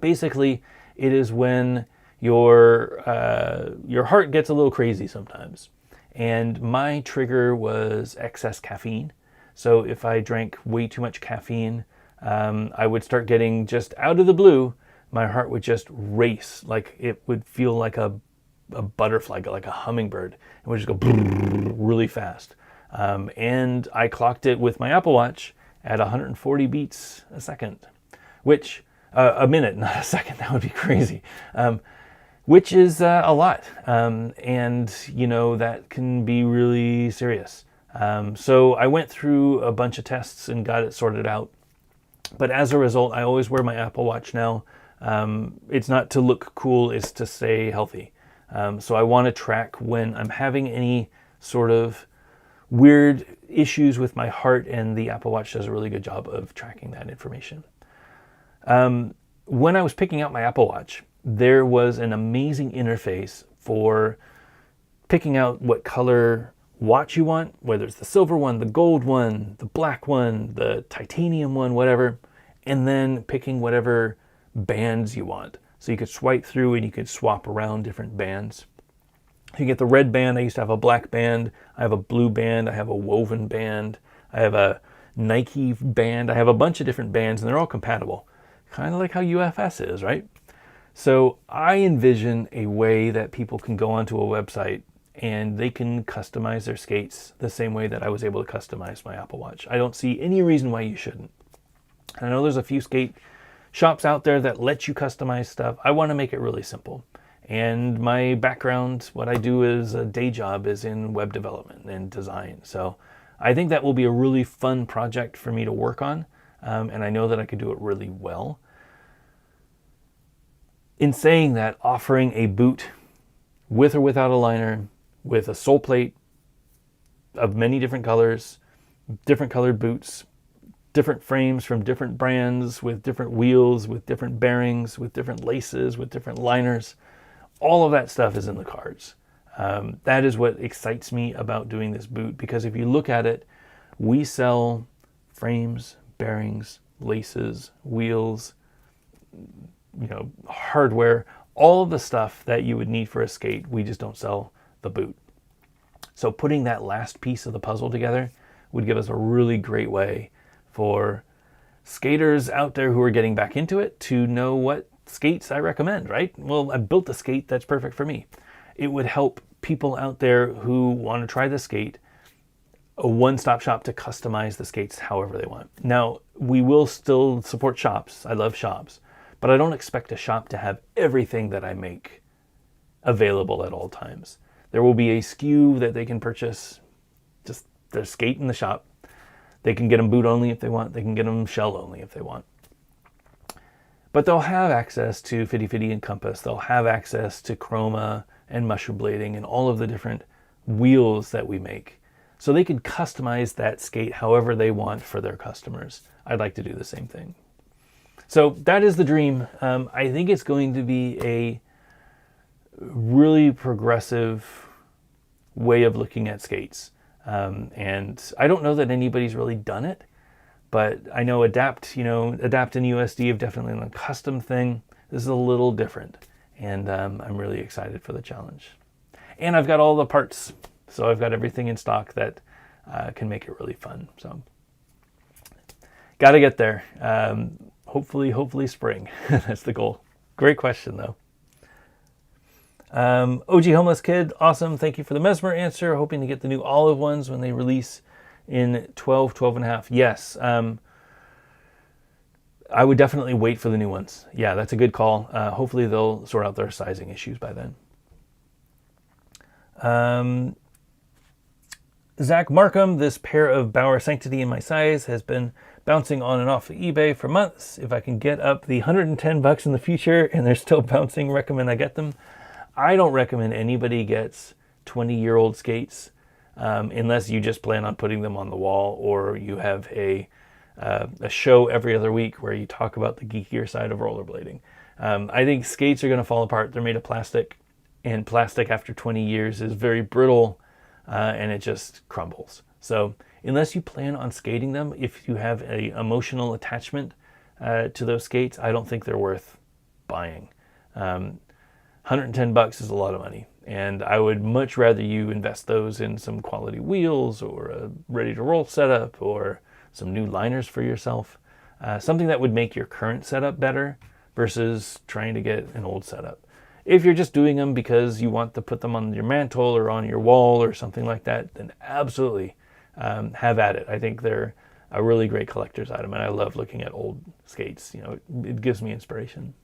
Basically, it is when your heart gets a little crazy sometimes. And my trigger was excess caffeine. So if I drank way too much caffeine, I would start getting, just out of the blue, my heart would just race. Like it would feel like a butterfly, like a hummingbird. It would just go really fast. And I clocked it with my Apple Watch at 140 beats a second, which, a minute, not a second, that would be crazy. Which is a lot. And, that can be really serious. So I went through a bunch of tests and got it sorted out. But as a result, I always wear my Apple Watch now. It's not to look cool, it's to stay healthy. So I want to track when I'm having any sort of weird issues with my heart, and the Apple Watch does a really good job of tracking that information. When I was picking out my Apple Watch, there was an amazing interface for picking out what color watch you want, whether it's the silver one, the gold one, the black one, the titanium one, whatever, and then picking whatever bands you want. So you could swipe through and you could swap around different bands. You get the red band. I used to have a black band. I have a blue band. I have a woven band. I have a Nike band. I have a bunch of different bands, and they're all compatible. Kind of like how UFS is, right? So I envision a way that people can go onto a website and they can customize their skates the same way that I was able to customize my Apple Watch. I don't see any reason why you shouldn't. I know there's a few skate shops out there that let you customize stuff. I want to make it really simple. And my background, what I do as a day job, is in web development and design. So I think that will be a really fun project for me to work on. And I know that I could do it really well. In saying that, offering a boot with or without a liner, with a sole plate of many different colors, different colored boots, different frames from different brands, with different wheels, with different bearings, with different laces, with different liners, all of that stuff is in the cards. That is what excites me about doing this boot, because if you look at it, we sell frames, bearings, laces, wheels, hardware, all of the stuff that you would need for a skate. We just don't sell the boot. So putting that last piece of the puzzle together would give us a really great way for skaters out there who are getting back into it to know what skates I recommend, right? Well, I built a skate that's perfect for me. It would help people out there who want to try the skate a one-stop shop to customize the skates however they want. Now, we will still support shops. I love shops. But I don't expect a shop to have everything that I make available at all times. There will be a SKU that they can purchase, just their skate in the shop. They can get them boot only if they want. They can get them shell only if they want. But they'll have access to Fitty Fitty and Compass. They'll have access to Chroma and mushroom blading and all of the different wheels that we make. So they can customize that skate however they want for their customers. I'd like to do the same thing. So that is the dream. I think it's going to be a really progressive way of looking at skates. And I don't know that anybody's really done it, but I know Adapt and USD have definitely done a custom thing. This is a little different, and I'm really excited for the challenge. And I've got all the parts, so I've got everything in stock that can make it really fun. So got to get there. Hopefully spring. That's the goal. Great question, though. OG Homeless Kid, awesome. Thank you for the Mesmer answer. Hoping to get the new olive ones when they release in 12 and a half. Yes. I would definitely wait for the new ones. Yeah, that's a good call. Hopefully they'll sort out their sizing issues by then. Zach Markham, this pair of Bauer Sanctity in my size has been bouncing on and off of eBay for months. If I can get up the $110 in the future and they're still bouncing, recommend I get them. I don't recommend anybody gets 20-year-old skates unless you just plan on putting them on the wall, or you have a show every other week where you talk about the geekier side of rollerblading. I think skates are going to fall apart. They're made of plastic, and plastic after 20 years is very brittle and it just crumbles. So unless you plan on skating them, if you have an emotional attachment to those skates, I don't think they're worth buying. $110 is a lot of money, and I would much rather you invest those in some quality wheels or a ready-to-roll setup or some new liners for yourself, something that would make your current setup better versus trying to get an old setup. If you're just doing them because you want to put them on your mantle or on your wall or something like that, then absolutely have at it. I think they're a really great collector's item, and I love looking at old skates. It gives me inspiration.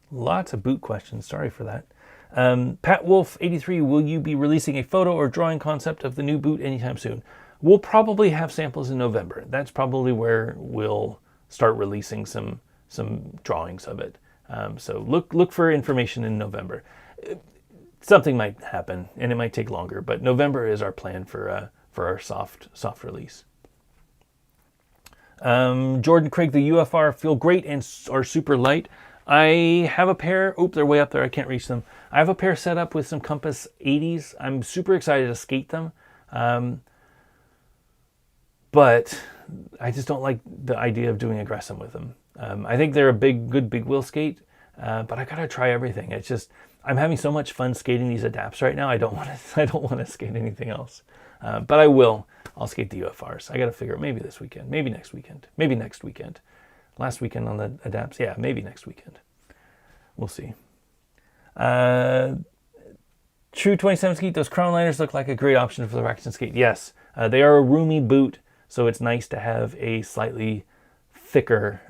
Lots of boot questions. Sorry for that. Pat Wolf 83, will you be releasing a photo or drawing concept of the new boot anytime soon? We'll probably have samples in November. That's probably where we'll start releasing some drawings of it. So look for information in November. Something might happen, and it might take longer, but November is our plan for our soft release. Jordan Craig, the UFR feel great and are super light. I have a pair. They're way up there. I can't reach them. I have a pair set up with some Compass 80s. I'm super excited to skate them. But I just don't like the idea of doing aggressive with them. I think they're a good big wheel skate, but I gotta try everything. It's just I'm having so much fun skating these adapts right now. I don't want to skate anything else, but I will. I'll skate the UFRs. I gotta figure it maybe this weekend, maybe next weekend, maybe next weekend. Last weekend on the adapts, yeah, maybe next weekend. We'll see. True 27 skate. Those crown liners look like a great option for the Raxton skate. Yes, they are a roomy boot, so it's nice to have a slightly thicker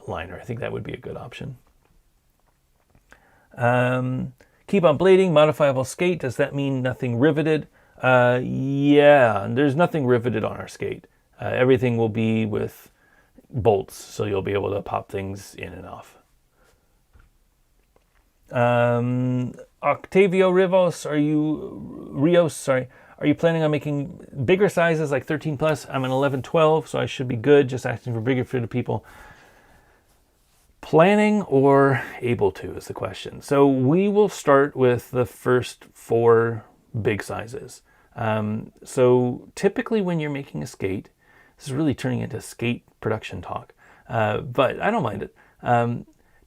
liner. I think that would be a good option. Keep on blading, modifiable skate. Does that mean nothing riveted? Yeah, there's nothing riveted on our skate. Everything will be with bolts, so you'll be able to pop things in and off. Octavio Rios, are you planning on making bigger sizes like 13 plus? I'm an 11, 12, so I should be good. Just asking for bigger fitted people. Planning or able to is the question. So we will start with the first 4 big sizes. So typically when you're making a skate, this is really turning into skate production talk, but I don't mind it.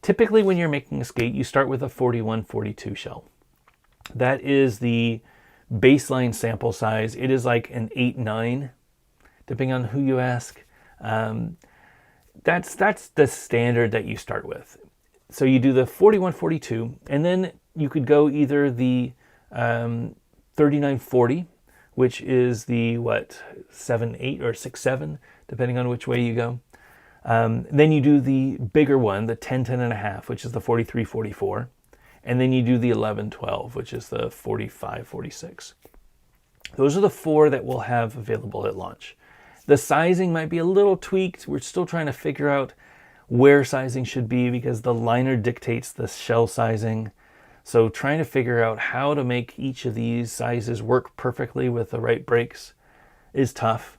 Typically when you're making a skate, you start with a 41-42 shell. That is the baseline sample size. It is like an 8-9, depending on who you ask. That's the standard that you start with. So you do the 41-42, and then you could go either the 39-40, which is the 7-8 or 6-7, depending on which way you go. Then you do the bigger one, the 10-10.5, which is the 43-44. And then you do the 11-12, which is the 45-46. Those are the 4 that we'll have available at launch. The sizing might be a little tweaked. We're still trying to figure out where sizing should be because the liner dictates the shell sizing. So trying to figure out how to make each of these sizes work perfectly with the right brakes is tough.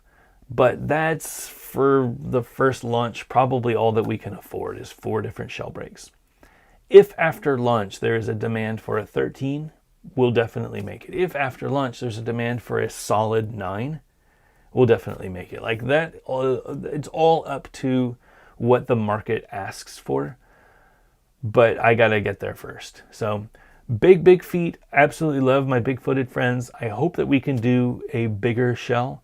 But that's, for the first launch, probably all that we can afford is 4 different shell brakes. If after launch there is a demand for a 13, we'll definitely make it. If after launch there's a demand for a solid 9, we'll definitely make it. Like that, it's all up to what the market asks for, but I gotta get there first. So big feet, absolutely love my big-footed friends. I hope that we can do a bigger shell.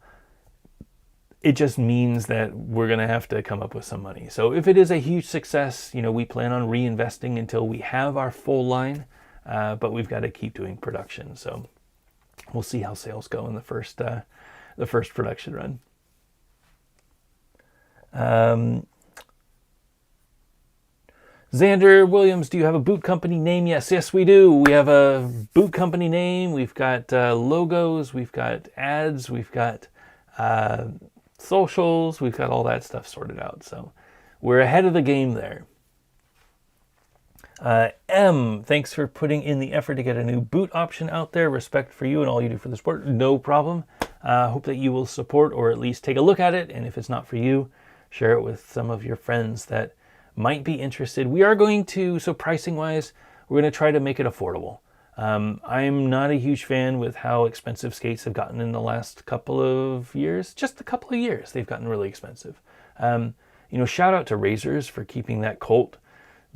It just means that we're going to have to come up with some money. So if it is a huge success, we plan on reinvesting until we have our full line, but we've got to keep doing production. So we'll see how sales go in the first production run. Xander Williams, do you have a boot company name? Yes, we do. We have a boot company name. We've got logos. We've got ads. We've got socials. We've got all that stuff sorted out. So we're ahead of the game there. M, thanks for putting in the effort to get a new boot option out there. Respect for you and all you do for the sport. No problem. Hope that you will support or at least take a look at it. And if it's not for you, share it with some of your friends that might be interested. We are going to, so pricing wise, we're going to try to make it affordable. I'm not a huge fan with how expensive skates have gotten in the last couple of years. Just a couple of years, they've gotten really expensive. Shout out to Razors for keeping that Colt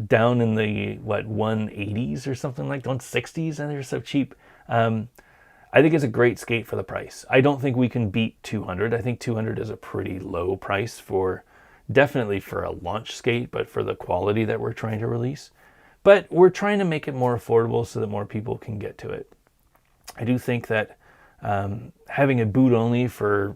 down in the 180s or something like 160s, and they're so cheap. I think it's a great skate for the price. I don't think we can beat 200. I think 200 is a pretty low price for, definitely for a launch skate, but for the quality that we're trying to release. But we're trying to make it more affordable so that more people can get to it. I do think that having a boot only for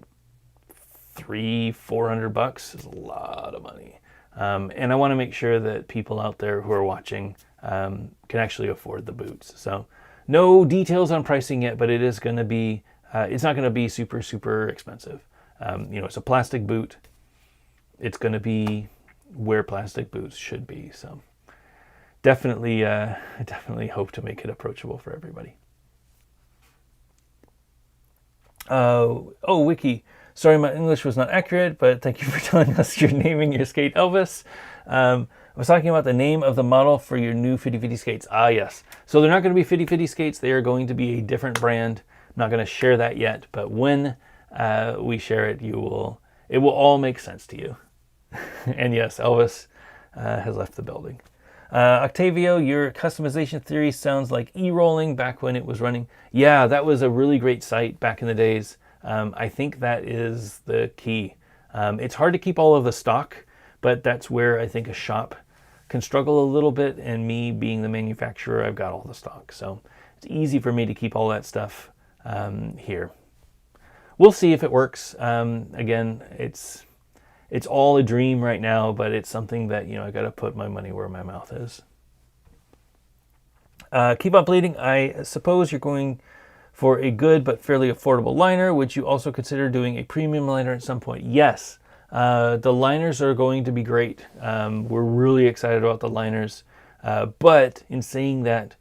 $300-400 is a lot of money. And I want to make sure that people out there who are watching can actually afford the boots. So no details on pricing yet, but it is going to be, it's not going to be super, super expensive. It's a plastic boot. It's going to be where plastic boots should be. So definitely hope to make it approachable for everybody. Wiki. Sorry, my English was not accurate, but thank you for telling us you're naming your skate Elvis. I was talking about the name of the model for your new Fitty Fitty skates. Ah, yes. So they're not going to be Fitty Fitty skates. They are going to be a different brand. I'm not going to share that yet, but when we share it, it will all make sense to you. And yes, Elvis has left the building. Octavio, your customization theory sounds like e-rolling back when it was running. Yeah, that was a really great site back in the days. I think that is the key. It's hard to keep all of the stock, but that's where I think a shop can struggle a little bit, and me being the manufacturer, I've got all the stock. So it's easy for me to keep all that stuff here. We'll see if it works. Again, it's it's all a dream right now, but it's something that, I got to put my money where my mouth is. Keep on bleeding. I suppose you're going for a good but fairly affordable liner. Would you also consider doing a premium liner at some point? Yes. The liners are going to be great. We're really excited about the liners. But in saying that,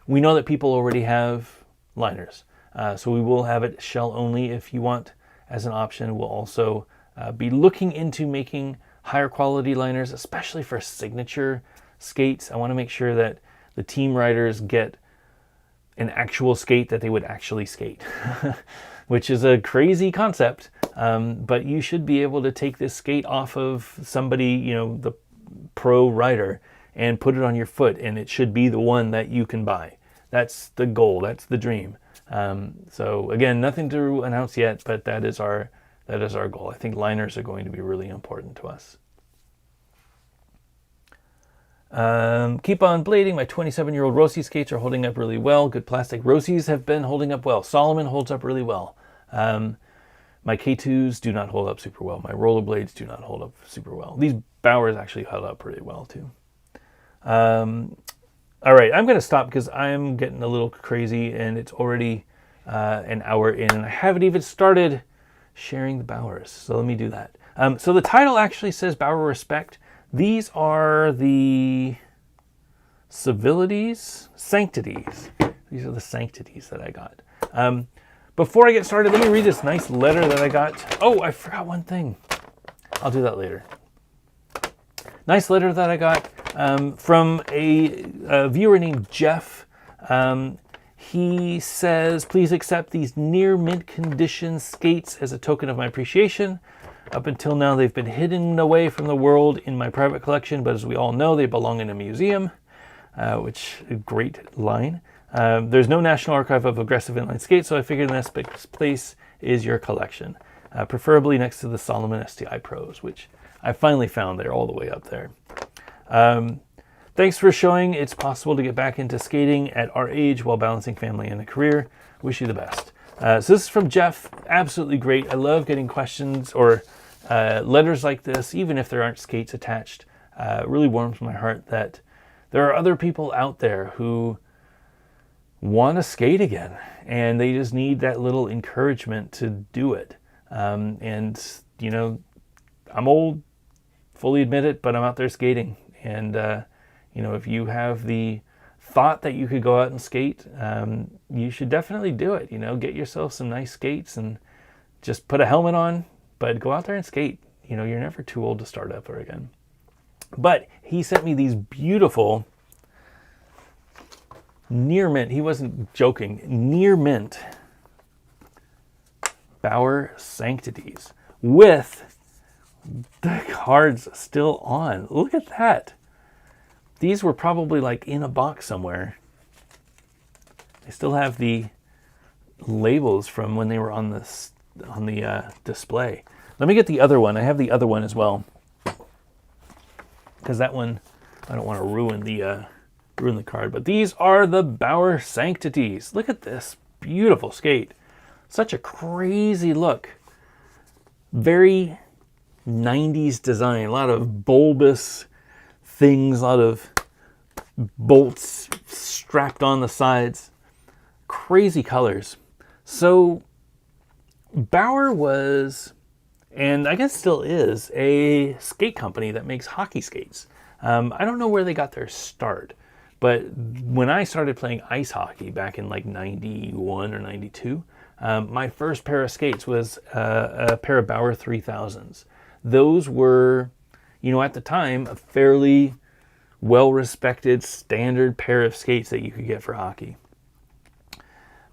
we know that people already have liners. So we will have it shell only if you want as an option. We'll also be looking into making higher quality liners, especially for signature skates. I want to make sure that the team riders get an actual skate that they would actually skate, which is a crazy concept. But you should be able to take this skate off of somebody, the pro rider, and put it on your foot, and it should be the one that you can buy. That's the goal. That's the dream. So again, nothing to announce yet, but that is our goal. I think liners are going to be really important to us. Keep on blading. My 27-year-old Rossi skates are holding up really well. Good plastic. Rossis have been holding up well. Solomon holds up really well. My K2s do not hold up super well. My rollerblades do not hold up super well. These Bauers actually held up pretty well too. All right, I'm going to stop because I'm getting a little crazy and it's already an hour in and I haven't even started sharing the Bauers. So let me do that. So the title actually says Bauer Respect. These are the civilities, sanctities. These are the sanctities that I got. Before I get started, let me read this nice letter that I got. Oh, I forgot one thing. I'll do that later. Nice letter that I got from a viewer named Jeff. He says, please accept these near mint condition skates as a token of my appreciation. Up until now, they've been hidden away from the world in my private collection, but as we all know, they belong in a museum, which is a great line. There's no National Archive of Aggressive Inline Skates, so I figured the next place is your collection, preferably next to the Solomon STI Pros, which I finally found. They're all the way up there. Thanks for showing it's possible to get back into skating at our age while balancing family and a career. Wish you the best. So this is from Jeff. Absolutely great. I love getting questions or letters like this, even if there aren't skates attached. It really warms my heart that there are other people out there who want to skate again, and they just need that little encouragement to do it. And, I'm old, fully admit it, but I'm out there skating. And, if you have the thought that you could go out and skate, you should definitely do it. Get yourself some nice skates and just put a helmet on, but go out there and skate. You're never too old to start over again. But he sent me these beautiful near mint. He wasn't joking. Near mint Bauer Sanctities with the cards still on. Look at that. These were probably like in a box somewhere. They still have the labels from when they were on the display. Let me get the other one. I have the other one as well, because that one I don't want to ruin the card. But these are the Bauer Sanctities. Look at this beautiful skate. Such a crazy look. Very 90s design. A lot of bulbous things, a lot of bolts strapped on the sides. Crazy colors. So Bauer was, and I guess still is, a skate company that makes hockey skates. I don't know where they got their start, but when I started playing ice hockey back in like 91 or 92, my first pair of skates was a pair of Bauer 3000s. Those were, at the time, a fairly well-respected standard pair of skates that you could get for hockey.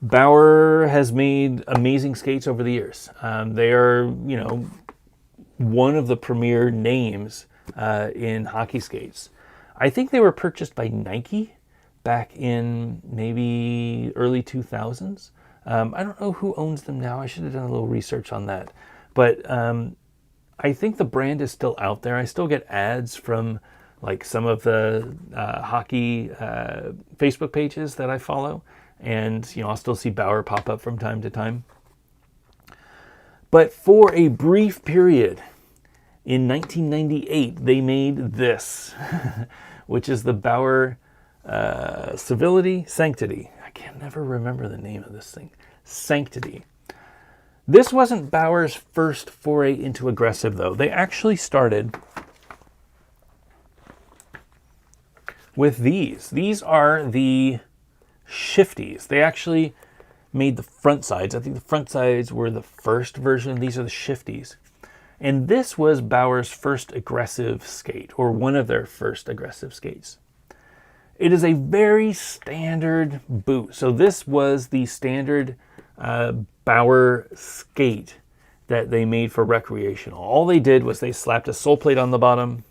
Bauer has made amazing skates over the years. They are, one of the premier names in hockey skates. I think they were purchased by Nike back in maybe early 2000s. I don't know who owns them now. I should have done a little research on that. But I think the brand is still out there. I still get ads from like some of the hockey Facebook pages that I follow. And, I'll still see Bauer pop up from time to time. But for a brief period, In 1998, they made this, which is the Bauer Sanctity. I can never remember the name of this thing. Sanctity. This wasn't Bauer's first foray into aggressive, though. They actually started with these. These are the shifties. They actually made the front sides. I think the front sides were the first version. These are the shifties. And this was Bauer's first aggressive skate, or one of their first aggressive skates. It is a very standard boot. So this was the standard Bauer skate that they made for recreational. All they did was they slapped a sole plate on the bottom.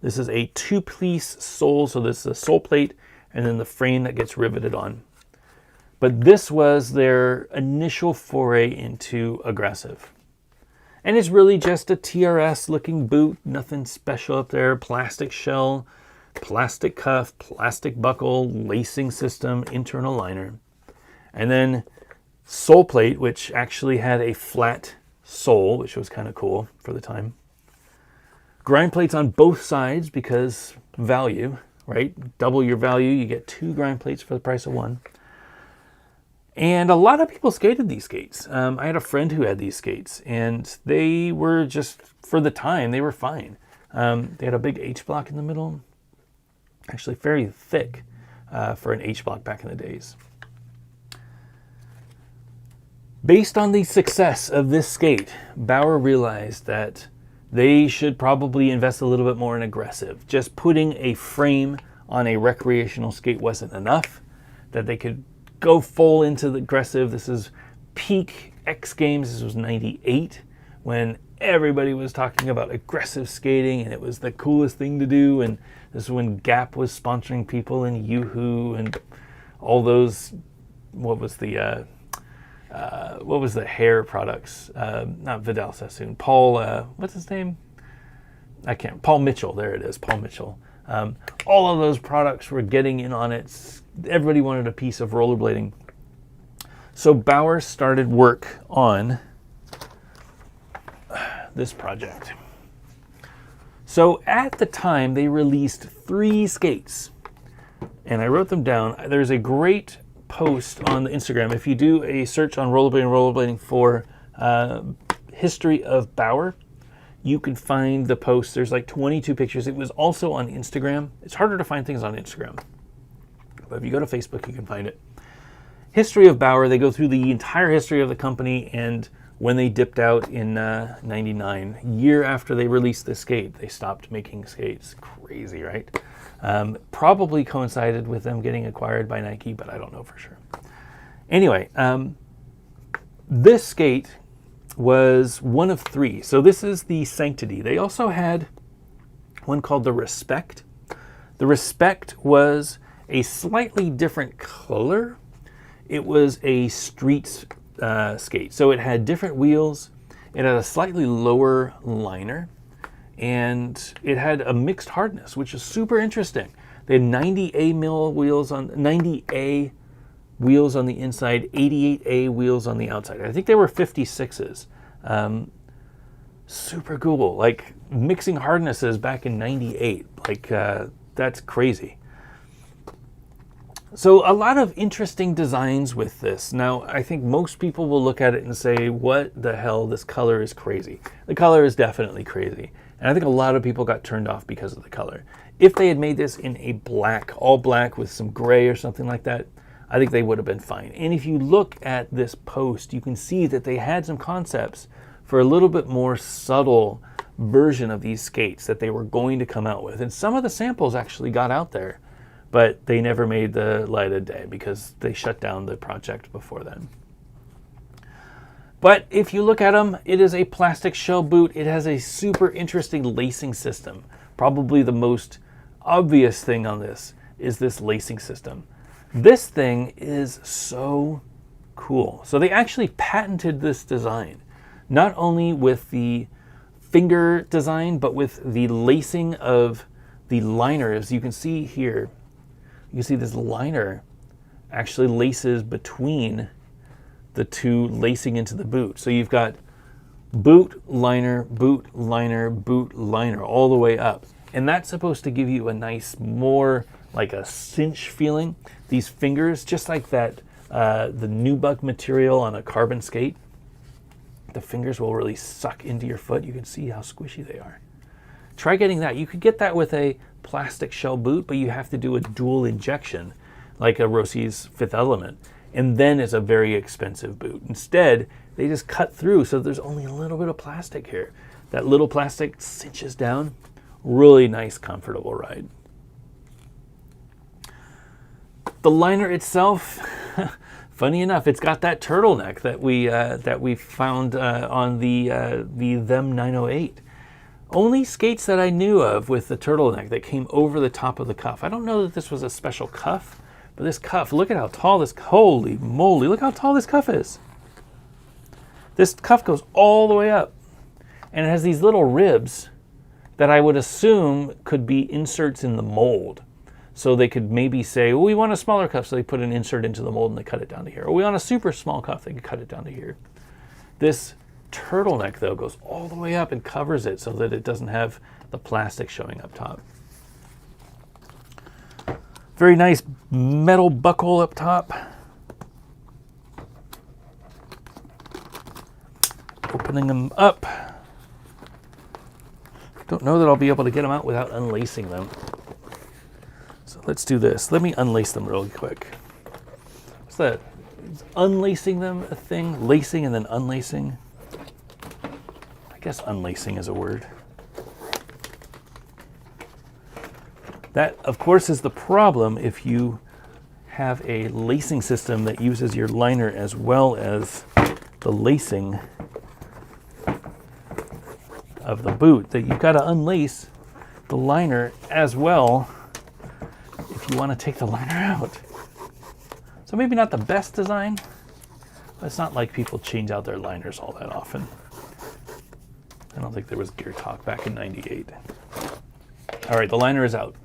This is a two-piece sole, so this is a sole plate and then the frame that gets riveted on. But this was their initial foray into aggressive. And it's really just a TRS-looking boot, nothing special up there. Plastic shell, plastic cuff, plastic buckle, lacing system, internal liner. And then sole plate, which actually had a flat sole, which was kind of cool for the time. Grind plates on both sides because value, right? Double your value, you get 2 grind plates for the price of 1. And a lot of people skated these skates. I had a friend who had these skates, and they were just, for the time, they were fine. They had a big H-block in the middle, actually very thick for an H-block back in the days. Based on the success of this skate, Bauer realized that they should probably invest a little bit more in aggressive. Just putting a frame on a recreational skate wasn't enough, that they could go full into the aggressive. This is peak X Games. This was 98 when everybody was talking about aggressive skating and it was the coolest thing to do. And this is when Gap was sponsoring people and Yoo-Hoo and all those, what was the hair products? Not Vidal Sassoon. Paul, what's his name? Paul Mitchell. There it is, Paul Mitchell. All of those products were getting in on it. Everybody wanted a piece of rollerblading. So Bauer started work on this project. So at the time, they released 3 skates. And I wrote them down. There's a great post on the Instagram. If you do a search on rollerblading for history of Bauer, you can find the post. There's like 22 pictures. It was also on Instagram. It's harder to find things on Instagram, but if you go to Facebook, you can find it. History of Bauer, they go through the entire history of the company, and when they dipped out in 99, year after they released this skate, they stopped making skates. Crazy, right? Probably coincided with them getting acquired by Nike, but I don't know for sure. Anyway, this skate was one of 3. So this is the Sanctity. They also had one called the Respect. The Respect was a slightly different color. It was a street skate. So it had different wheels. It had a slightly lower liner. And it had a mixed hardness, which is super interesting. They had 90A wheels on 90A wheels on the inside, 88A wheels on the outside. I think they were 56s. Super cool. Like mixing hardnesses back in 98. Like that's crazy. So a lot of interesting designs with this. Now, I think most people will look at it and say, what the hell, this color is crazy. The color is definitely crazy. And I think a lot of people got turned off because of the color. If they had made this in a black, all black with some gray or something like that, I think they would have been fine. And if you look at this post, you can see that they had some concepts for a little bit more subtle version of these skates that they were going to come out with. And some of the samples actually got out there, but they never made the light of day because they shut down the project before then. But if you look at them, it is a plastic shell boot. It has a super interesting lacing system. Probably the most obvious thing on this is this lacing system. This thing is so cool. So they actually patented this design, not only with the finger design, but with the lacing of the liners. You can see here, you can see this liner actually laces between the 2 lacing into the boot. So you've got boot, liner, boot, liner, boot, liner, all the way up. And that's supposed to give you a nice, more like a cinch feeling. These fingers, just like that, the nubuck material on a carbon skate, the fingers will really suck into your foot. You can see how squishy they are. Try getting that. You could get that with a plastic shell boot, but you have to do a dual injection, like a Rossi's Fifth Element. And then it's a very expensive boot. Instead, they just cut through, so there's only a little bit of plastic here. That little plastic cinches down. Really nice, comfortable ride. The liner itself, funny enough, it's got that turtleneck that we found on the Them 908. Only skates that I knew of with the turtleneck that came over the top of the cuff. I don't know that this was a special cuff, but this cuff, look at how tall this, holy moly, look how tall this cuff is. This cuff goes all the way up, and it has these little ribs that I would assume could be inserts in the mold. So they could maybe say, well, we want a smaller cuff, so they put an insert into the mold and they cut it down to here. Or we want a super small cuff, they could cut it down to here. This turtleneck, though, goes all the way up and covers it so that it doesn't have the plastic showing up top. Very nice metal buckle up top. Opening them up. Don't know that I'll be able to get them out without unlacing them. So let's do this. Let me unlace them really quick. What's that? Is unlacing them a thing? Lacing and then unlacing? I guess unlacing is a word. That, of course, is the problem if you have a lacing system that uses your liner as well as the lacing of the boot, that you've got to unlace the liner as well if you want to take the liner out. So maybe not the best design, but it's not like people change out their liners all that often. I don't think there was Gear Talk back in '98. All right, the liner is out.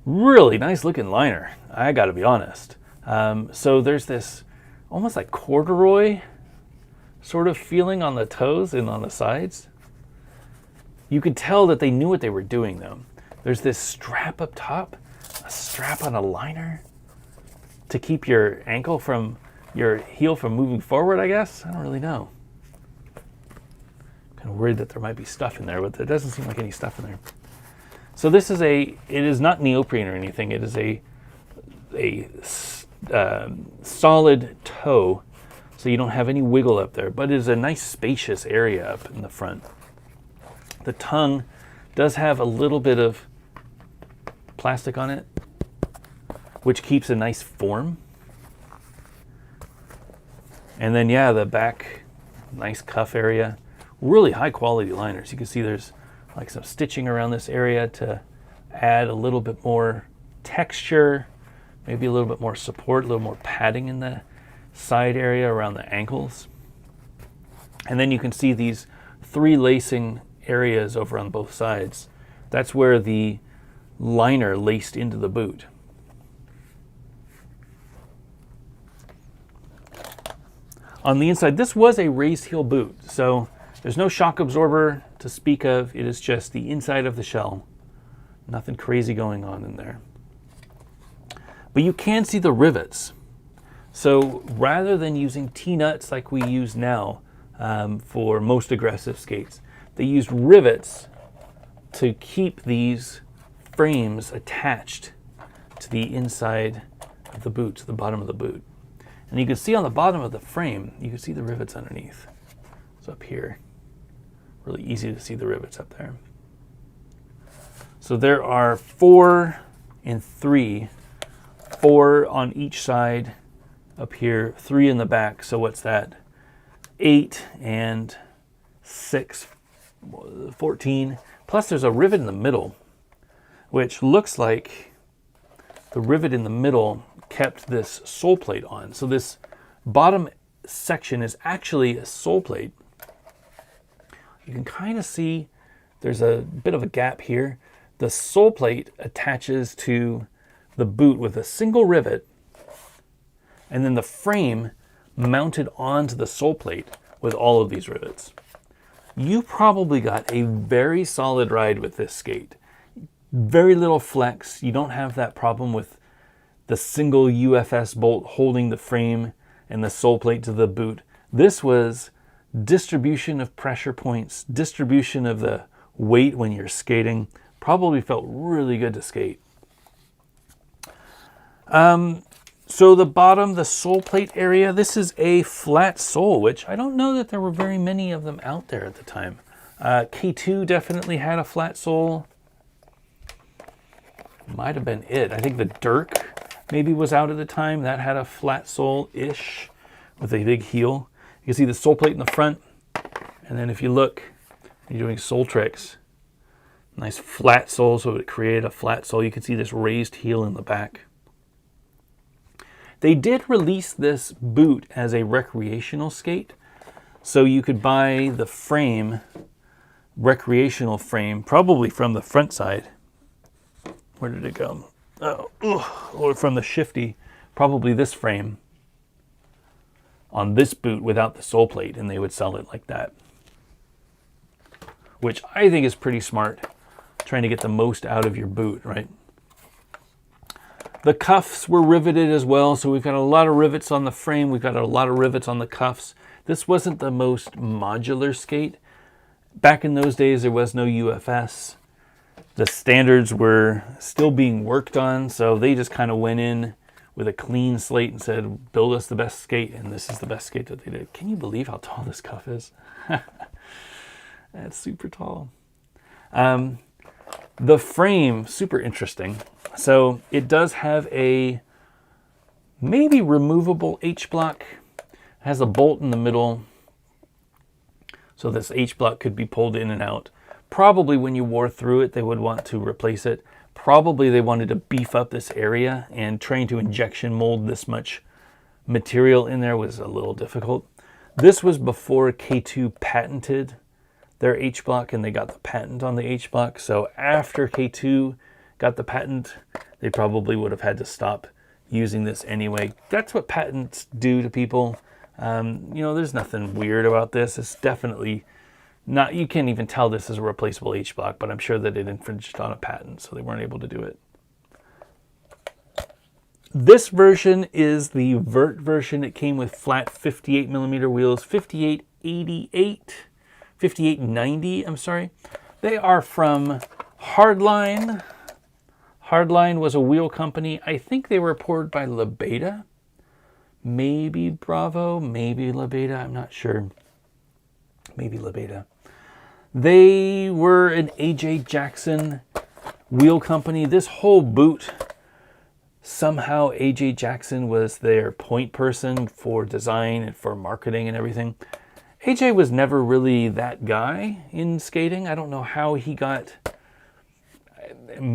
Really nice looking liner, I gotta be honest. So there's this almost like corduroy sort of feeling on the toes and on the sides. You could tell that they knew what they were doing though. There's this strap up top, a strap on a liner to keep your ankle from, your heel from moving forward, I guess. I don't really know. I'm kind of worried that there might be stuff in there, but there doesn't seem like any stuff in there. So this is it is not neoprene or anything. It is a solid toe, so you don't have any wiggle up there, but it is a nice spacious area up in the front. The tongue does have a little bit of plastic on it, which keeps a nice form. And then, yeah, the back, nice cuff area. Really high quality liners. You can see there's like some stitching around this area to add a little bit more texture, maybe a little bit more support, a little more padding in the side area around the ankles. And then you can see these 3 lacing areas over on both sides. That's where the liner laced into the boot. On the inside, this was a raised heel boot, so there's no shock absorber to speak of. It is just the inside of the shell. Nothing crazy going on in there. But you can see the rivets. So rather than using T-nuts like we use now for most aggressive skates, they used rivets to keep these frames attached to the inside of the boot, to the bottom of the boot. And you can see on the bottom of the frame, you can see the rivets underneath. It's up here. Really easy to see the rivets up there. So there are 4 and 3, 4 on each side up here, 3 in the back. So what's that? 8 and 6, 14. Plus there's a rivet in the middle, which looks like the rivet in the middle kept this sole plate on. So this bottom section is actually a sole plate. You can kind of see there's a bit of a gap here. The sole plate attaches to the boot with a single rivet, and then the frame mounted onto the sole plate with all of these rivets. You probably got a very solid ride with this skate. Very little flex. You don't have that problem with the single UFS bolt holding the frame and the sole plate to the boot. This was distribution of pressure points, distribution of the weight when you're skating. Probably felt really good to skate. So the bottom, the sole plate area, this is a flat sole, which I don't know that there were very many of them out there at the time. K2 definitely had a flat sole. Might have been it. I think the Dirk maybe was out at the time. That had a flat sole-ish with a big heel. You can see the sole plate in the front. And then if you look, you're doing sole tricks. Nice flat sole, so it created a flat sole. You can see this raised heel in the back. They did release this boot as a recreational skate. So you could buy the frame, recreational frame, probably from the front side. Where did it go? Or from the shifty, probably this frame on this boot without the sole plate, and they would sell it like that. Which I think is pretty smart, trying to get the most out of your boot, right? The cuffs were riveted as well, so we've got a lot of rivets on the frame, we've got a lot of rivets on the cuffs. This wasn't the most modular skate. Back in those days, there was no UFS. The standards were still being worked on, so they just kind of went in with a clean slate and said, build us the best skate, and this is the best skate that they did. Can you believe how tall this cuff is? That's super tall. The frame, super interesting. So it does have a maybe removable H-block. It has a bolt in the middle, so this H-block could be pulled in and out. Probably when you wore through it, they would want to replace it. Probably they wanted to beef up this area, and trying to injection mold this much material in there was a little difficult. This was before K2 patented their H-block, and they got the patent on the H-block. So after K2 got the patent, they probably would have had to stop using this anyway. That's what patents do to people. You know, there's nothing weird about this. It's definitely not, you can't even tell this is a replaceable H-block, but I'm sure that it infringed on a patent, so they weren't able to do it. This version is the vert version. It came with flat 58mm wheels, 5890, I'm sorry. They are from Hardline. Hardline was a wheel company. I think they were poured by Lebeda. Maybe Bravo, maybe Lebeda, I'm not sure. Maybe Lebeda. They were an AJ Jackson wheel company. This whole boot, somehow AJ Jackson was their point person for design and for marketing and everything. AJ was never really that guy in skating. I don't know how he got...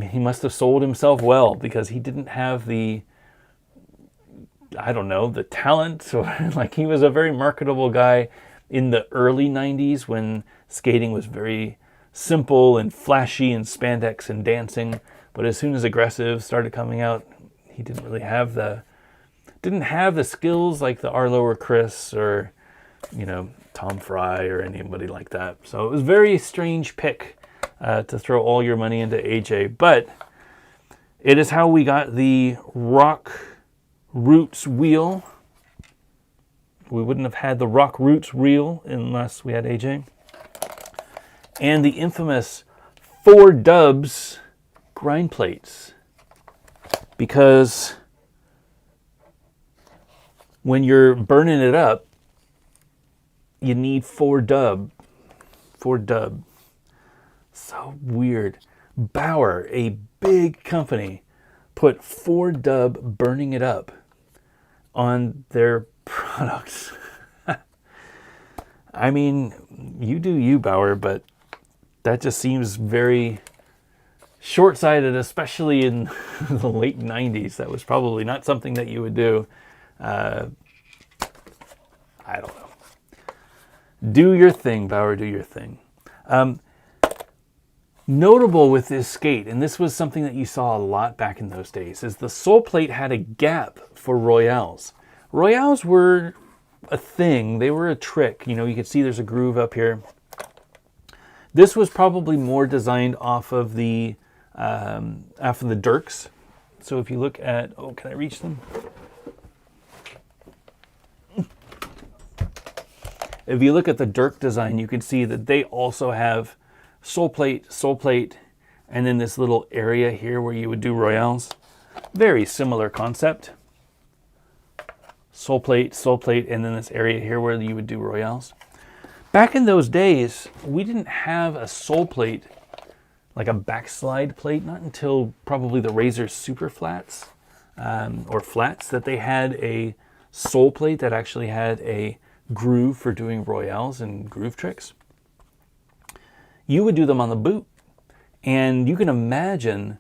He must have sold himself well, because he didn't have the... I don't know, the talent, or like, he was a very marketable guy in the early 90s when skating was very simple and flashy and spandex and dancing. But as soon as aggressive started coming out, he didn't really have the skills like the Arlo or Chris or, you know, Tom Fry or anybody like that. So it was a very strange pick to throw all your money into AJ, but it is how we got the Rock Roots wheel. We wouldn't have had the Rock Roots reel unless we had AJ. And the infamous 4 Dubs grind plates. Because when you're burning it up, you need 4 dub. 4 dub. So weird. Bauer, a big company, put 4 dub burning it up on their products. I mean, you do you, Bauer, but that just seems very short-sighted, especially in the late 90s. That was probably not something that you would do. I don't know. Do your thing, Bauer, do your thing. Notable with this skate, and this was something that you saw a lot back in those days, is the sole plate had a gap for Royales. Royales were a thing. They were a trick. You know, you can see there's a groove up here. This was probably more designed off of the Dirks. So if you look at, oh, can I reach them? If you look at the Dirk design, you can see that they also have sole plate, and then this little area here where you would do royales. Very similar concept. Sole plate, and then this area here where you would do royales. Back in those days, we didn't have a sole plate, like a backslide plate, not until probably the Razor Super Flats, or flats, that they had a sole plate that actually had a groove for doing royales and groove tricks. You would do them on the boot, and you can imagine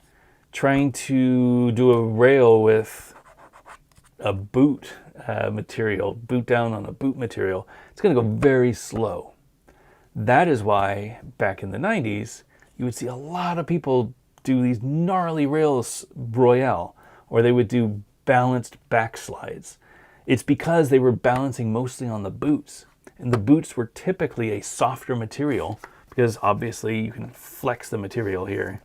trying to do a rail with a boot material, boot down on a boot material. It's going to go very slow. That is why back in the 90s you would see a lot of people do these gnarly rails royale, or they would do balanced backslides. It's because they were balancing mostly on the boots, and the boots were typically a softer material because obviously you can flex the material here.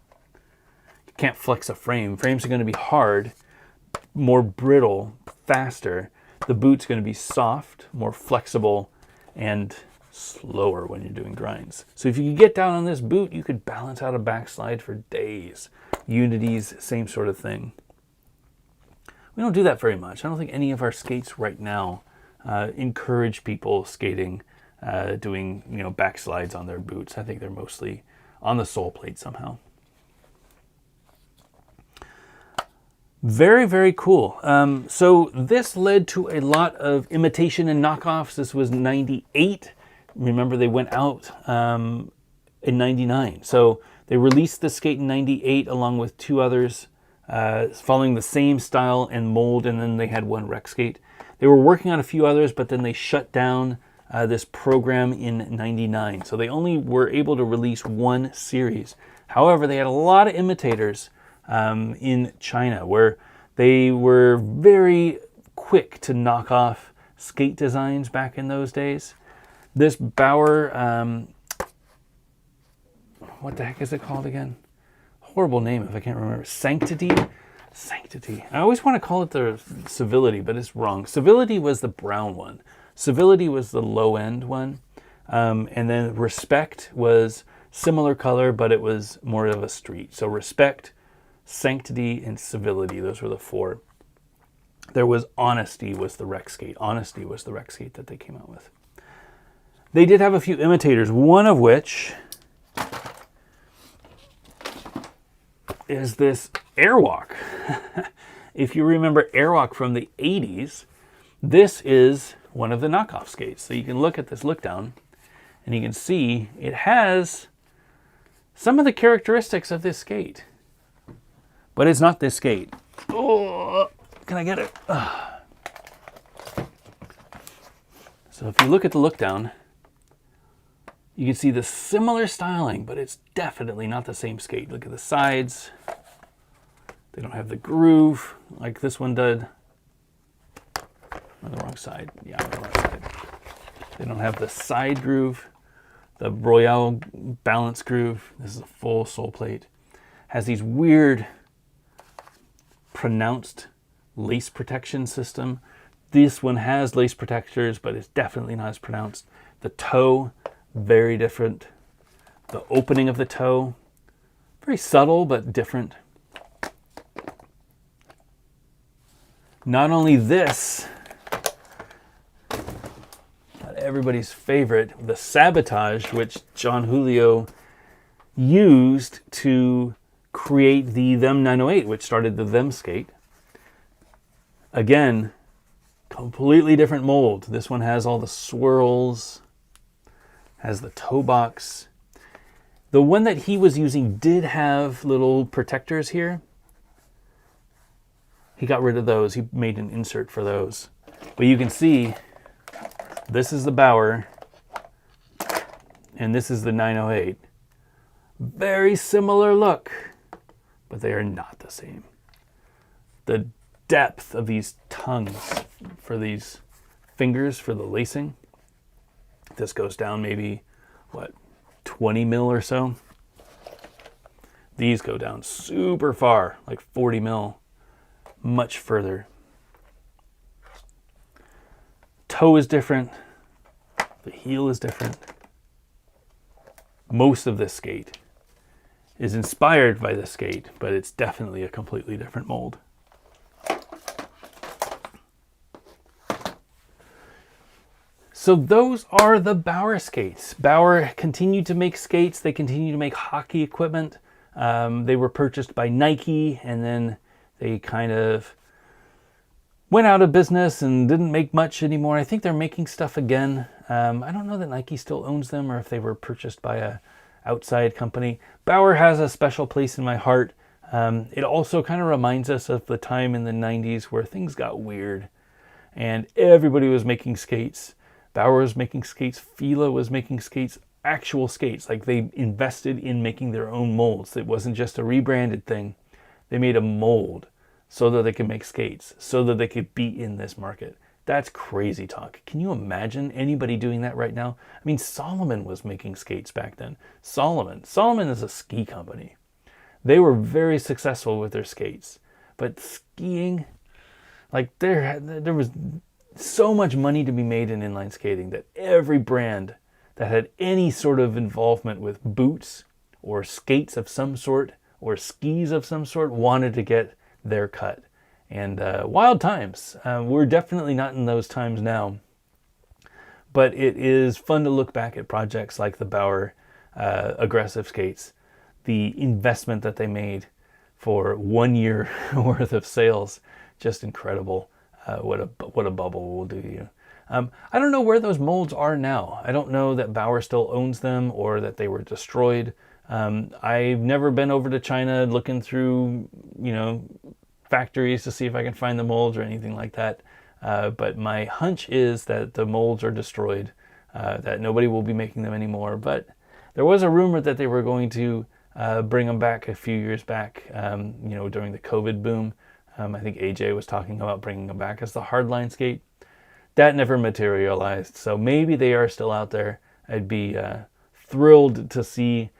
You can't flex a frame. Frames are going to be hard, more brittle, faster. The boot's going to be soft, more flexible, and slower when you're doing grinds. So if you could get down on this boot, you could balance out a backslide for days. Unities, same sort of thing. We don't do that very much. I don't think any of our skates right now encourage people skating, doing backslides on their boots. I think they're mostly on the sole plate somehow. Very, very cool. So this led to a lot of imitation and knockoffs. This was 98. Remember, they went out in 99. So they released the skate in 98 along with two others, following the same style and mold, and then they had one rec skate. They were working on a few others, but then they shut down this program in 99. So they only were able to release one series. However, they had a lot of imitators in China, where they were very quick to knock off skate designs back in those days. This Bauer, what the heck is it called again? Horrible name if I can't remember. Sanctity. I always want to call it the Civility, but it's wrong. Civility was the brown one. Civility was the low end one. And then Respect was similar color, but it was more of a street. So Respect, Sanctity, and Civility, those were the four. There was Honesty was the rec skate. Honesty was the rec skate that they came out with. They did have a few imitators, one of which is this Airwalk. If you remember Airwalk from the 80s, this is one of the knockoff skates. So you can look at this look down, and you can see it has some of the characteristics of this skate. But it's not this skate. Oh, can I get it? So if you look at the look down, you can see the similar styling, but it's definitely not the same skate. Look at the sides. They don't have the groove like this one did. On the wrong side. Yeah, on the wrong side. They don't have the side groove, the Royale balance groove. This is a full sole plate. Has these weird pronounced lace protection system. This one has lace protectors, but it's definitely not as pronounced. The toe, very different. The opening of the toe, very subtle but different. Not only this, but everybody's favorite, the Sabotage, which John Julio used to create the Them 908, which started the Them skate. Again, completely different mold. This one has all the swirls, has the toe box. The one that he was using did have little protectors here. He got rid of those. He made an insert for those. But you can see, this is the Bauer, and this is the 908. Very similar look, but they are not the same. The depth of these tongues for these fingers for the lacing. This goes down maybe, what, 20 mil or so. These go down super far, like 40 mil, much further. Toe is different. The heel is different. Most of this skate is inspired by this skate, but it's definitely a completely different mold. So those are the Bauer skates. Bauer continued to make skates. They continue to make hockey equipment. They were purchased by Nike, and then they kind of went out of business and didn't make much anymore. I think they're making stuff again. I don't know that Nike still owns them or if they were purchased by a outside company. Bauer has a special place in my heart. It also kind of reminds us of the time in the 90s where things got weird and everybody was making skates. Bauer was making skates, Fila was making skates, actual skates. Like, they invested in making their own molds. It wasn't just a rebranded thing. They made a mold so that they could make skates, so that they could be in this market. That's crazy talk. Can you imagine anybody doing that right now? I mean, Salomon was making skates back then. Salomon is a ski company. They were very successful with their skates. But skiing, like, there was so much money to be made in inline skating that every brand that had any sort of involvement with boots or skates of some sort or skis of some sort wanted to get their cut. And wild times. We're definitely not in those times now. But it is fun to look back at projects like the Bauer aggressive skates. The investment that they made for 1 year worth of sales, just incredible. What a bubble will do to you. I don't know where those molds are now. I don't know that Bauer still owns them or that they were destroyed. I've never been over to China looking through, factories to see if I can find the molds or anything like that. But my hunch is that the molds are destroyed, that nobody will be making them anymore. But there was a rumor that they were going to bring them back a few years back, during the COVID boom. I think AJ was talking about bringing them back as the hardline skate. That never materialized, so maybe they are still out there. I'd be thrilled to see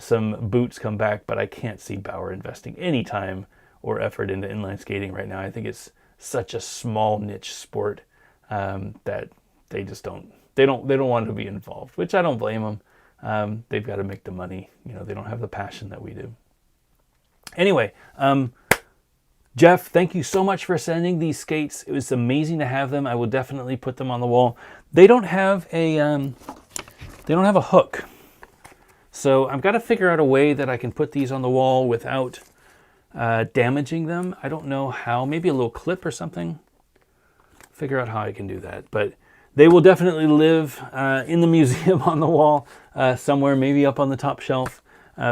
some boots come back, but I can't see Bauer investing any time or effort into inline skating right now. I think it's such a small niche sport that they just don't want to be involved, which I don't blame them. They've got to make the money. They don't have the passion that we do. Anyway, Jeff, thank you so much for sending these skates. It was amazing to have them. I will definitely put them on the wall. They don't have a hook, so I've got to figure out a way that I can put these on the wall without damaging them. I don't know how. Maybe a little clip or something. Figure out how I can do that. But they will definitely live in the museum on the wall somewhere, maybe up on the top shelf,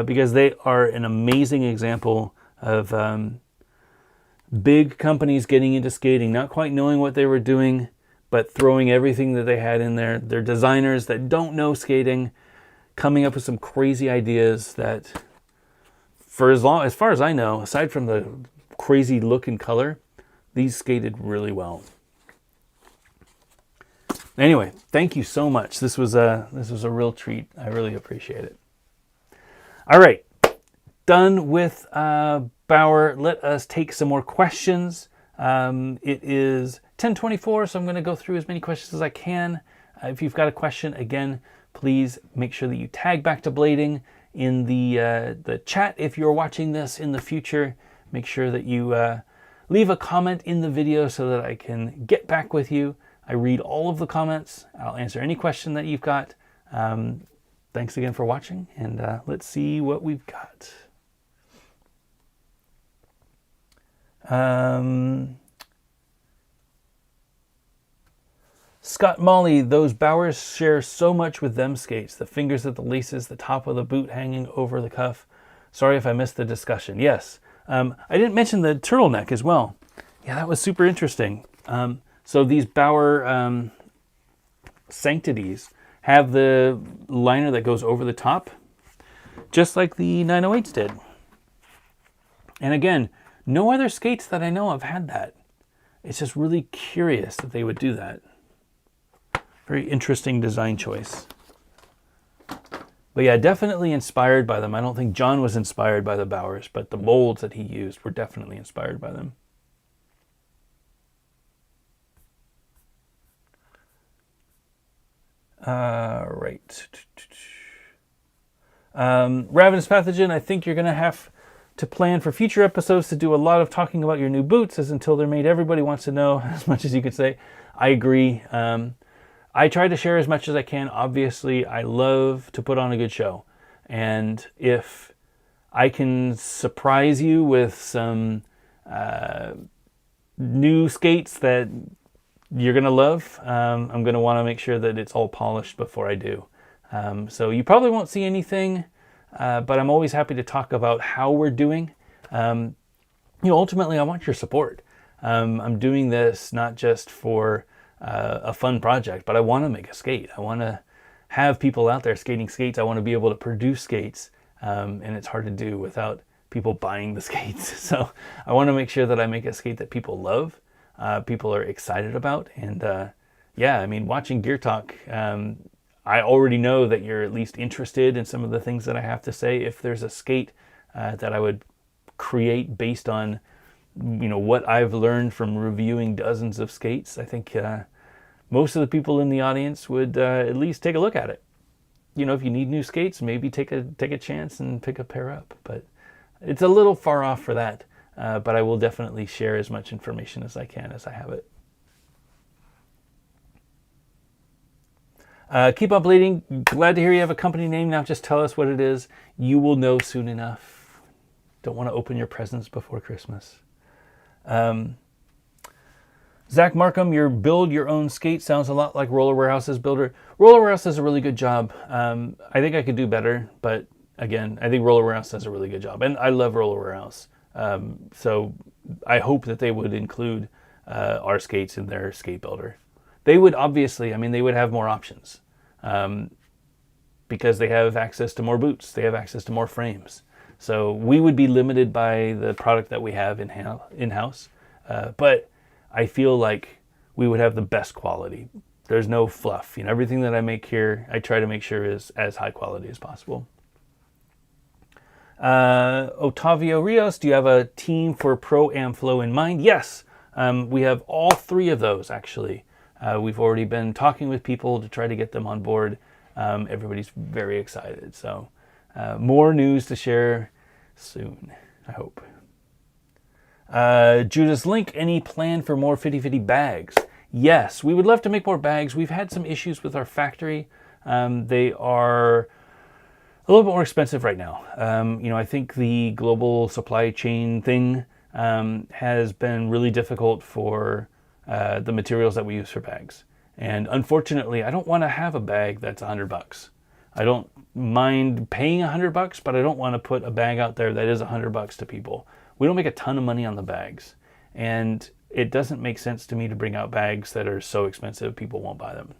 because they are an amazing example of big companies getting into skating, not quite knowing what they were doing, but throwing everything that they had in there. They're designers that don't know skating, coming up with some crazy ideas that, as far as I know, aside from the crazy look and color, these skated really well. Anyway, thank you so much. This was a real treat. I really appreciate it. All right, done with Bauer. Let us take some more questions. It is 10:24, so I'm going to go through as many questions as I can. If you've got a question, again, please make sure that you tag Back to Blading in the chat. If you're watching this in the future, make sure that you leave a comment in the video so that I can get back with you. I read all of the comments. I'll answer any question that you've got. Thanks again for watching, and let's see what we've got. Scott Molly, those Bauers share so much with them skates. The fingers at the laces, the top of the boot hanging over the cuff. Sorry if I missed the discussion. Yes, I didn't mention the turtleneck as well. Yeah, that was super interesting. So these Bauer Sanctities have the liner that goes over the top, just like the 908s did. And again, no other skates that I know of had that. It's just really curious that they would do that. Very interesting design choice. But yeah, definitely inspired by them. I don't think John was inspired by the Bauers, but the molds that he used were definitely inspired by them. Right. Ravenous Pathogen, I think you're going to have to plan for future episodes to do a lot of talking about your new boots, as until they're made, everybody wants to know as much as you could say. I agree. I try to share as much as I can. Obviously, I love to put on a good show. And if I can surprise you with some new skates that you're going to love, I'm going to want to make sure that it's all polished before I do. So you probably won't see anything, but I'm always happy to talk about how we're doing. Ultimately, I want your support. I'm doing this not just for a fun project, but I want to make a skate. I want to have people out there skating skates. I want to be able to produce skates, and it's hard to do without people buying the skates. So I want to make sure that I make a skate that people love, people are excited about, and watching Gear Talk, I already know that you're at least interested in some of the things that I have to say. If there's a skate that I would create based on what I've learned from reviewing dozens of skates, I think most of the people in the audience would at least take a look at it. If you need new skates, maybe take a chance and pick a pair up. But it's a little far off for that. But I will definitely share as much information as I can as I have it. Keep on bleeding. Glad to hear you have a company name now. Just tell us what it is. You will know soon enough. Don't want to open your presents before Christmas. Zach Markham, your build your own skate sounds a lot like Roller Warehouse's builder. Roller Warehouse does a really good job. I think I could do better, but again, I think Roller Warehouse does a really good job, and I love Roller Warehouse. So I hope that they would include our skates in their skate builder. They would obviously, they would have more options because they have access to more boots. They have access to more frames. So we would be limited by the product that we have in-house. But I feel like we would have the best quality. There's no fluff. Everything that I make here, I try to make sure is as high quality as possible. Otavio Rios, do you have a team for Pro Am Flow in mind? Yes, we have all three of those actually. We've already been talking with people to try to get them on board. Everybody's very excited. So more news to share soon, I hope. Judas Link, any plan for more 50/50 bags? Yes, we would love to make more bags. We've had some issues with our factory. They are a little bit more expensive right now. I think the global supply chain thing has been really difficult for the materials that we use for bags. And unfortunately, I don't want to have a bag that's $100. I don't mind paying $100, but I don't want to put a bag out there that is $100 to people. We don't make a ton of money on the bags, and it doesn't make sense to me to bring out bags that are so expensive people won't buy them.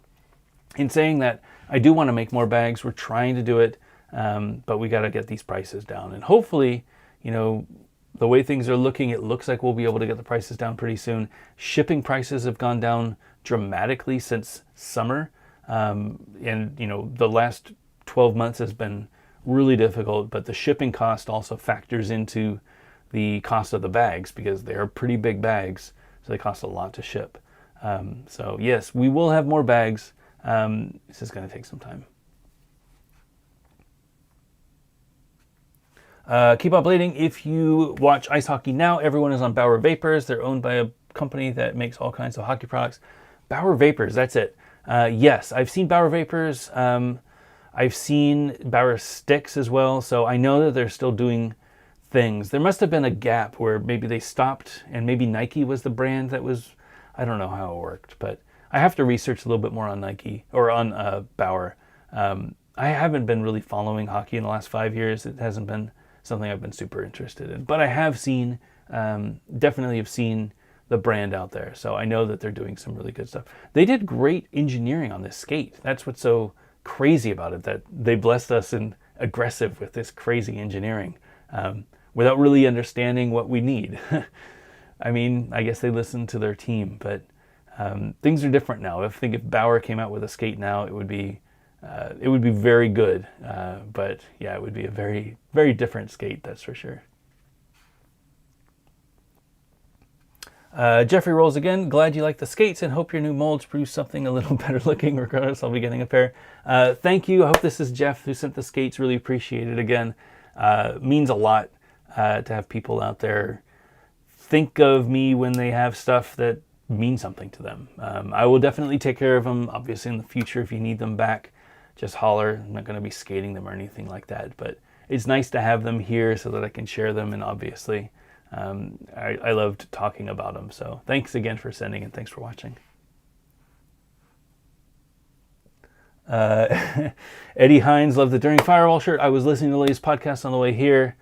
In saying that, I do want to make more bags. We're trying to do it, but we got to get these prices down. And hopefully, the way things are looking, it looks like we'll be able to get the prices down pretty soon. Shipping prices have gone down dramatically since summer. The last 12 months has been really difficult, but the shipping cost also factors into the cost of the bags because they are pretty big bags, so they cost a lot to ship. So yes, we will have more bags. This is going to take some time. Keep on bleeding. If you watch ice hockey now, everyone is on Bauer Vapors. They're owned by a company that makes all kinds of hockey products. Bauer Vapors, that's it. Yes, I've seen Bauer Vapors. I've seen Bauer Sticks as well, so I know that they're still doing things. There must have been a gap where maybe they stopped, and maybe Nike was the brand that was, I don't know how it worked, but I have to research a little bit more on Nike, or on Bauer. I haven't been really following hockey in the last 5 years. It hasn't been something I've been super interested in, but I have seen, definitely have seen the brand out there. So I know that they're doing some really good stuff. They did great engineering on this skate. That's what's so crazy about it, that they blessed us in aggressive with this crazy engineering without really understanding what we need. I guess they listened to their team, but Things are different now. I think if Bauer came out with a skate now, it would be very good. But yeah, it would be a very, very different skate, that's for sure. Jeffrey rolls again. Glad you like the skates and hope your new molds produce something a little better looking. Regardless, I'll be getting a pair. Thank you. I hope this is Jeff who sent the skates. Really appreciate it again. Means a lot to have people out there think of me when they have stuff that means something to them. I will definitely take care of them. Obviously, in the future, if you need them back, just holler. I'm not going to be skating them or anything like that. But it's nice to have them here so that I can share them. And obviously, I loved talking about them. So thanks again for sending and thanks for watching. Eddie Hines loved the During Firewall shirt. I was listening to the latest podcast on the way here.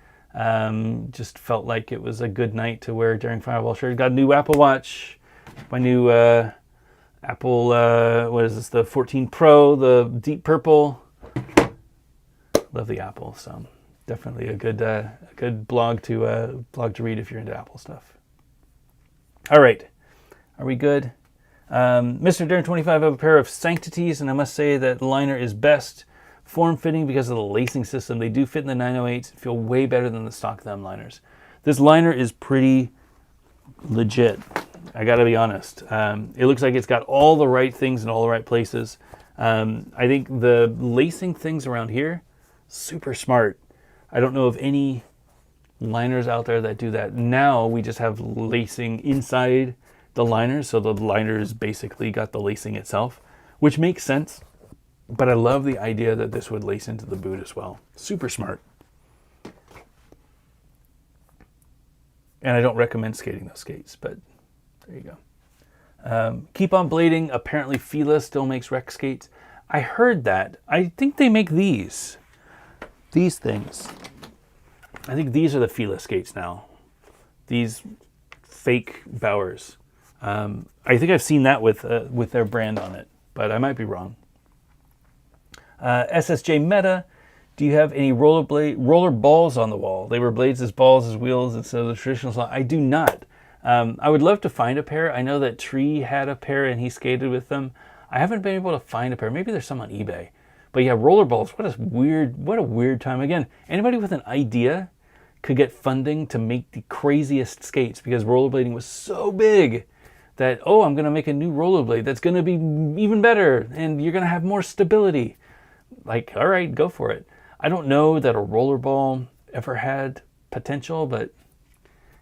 Just felt like it was a good night to wear a During Firewall shirt. Got a new Apple Watch. My new Apple, what is this? The 14 Pro, the deep purple. Love the Apple, so definitely a good blog to read if you're into Apple stuff. All right, are we good? Mr. Darren 25, I have a pair of Sanctities, and I must say that liner is best. Form-fitting because of the lacing system. They do fit in the 908s. Feel way better than the stock them liners. This liner is pretty legit. I got to be honest. It looks like it's got all the right things in all the right places. I think the lacing things around here, super smart. I don't know of any liners out there that do that. Now we just have lacing inside the liners, so the liners basically got the lacing itself, which makes sense. But I love the idea that this would lace into the boot as well. Super smart. And I don't recommend skating those skates, but there you go. Keep on Blading. Apparently Fila still makes rec skates. I heard that. I think they make these things. I think these are the Fila skates now. These fake Bauers. I think I've seen that with their brand on it, but I might be wrong. SSJ Meta, do you have any roller balls on the wall? They were blades as balls as wheels instead of the traditional slot. I do not. I would love to find a pair. I know that Tree had a pair and he skated with them. I haven't been able to find a pair. Maybe there's some on eBay. But yeah, roller balls. What a weird time. Again, anybody with an idea could get funding to make the craziest skates because rollerblading was so big that, oh, I'm going to make a new rollerblade that's going to be even better and you're going to have more stability. Like, all right, go for it. I don't know that a rollerball ever had potential, but it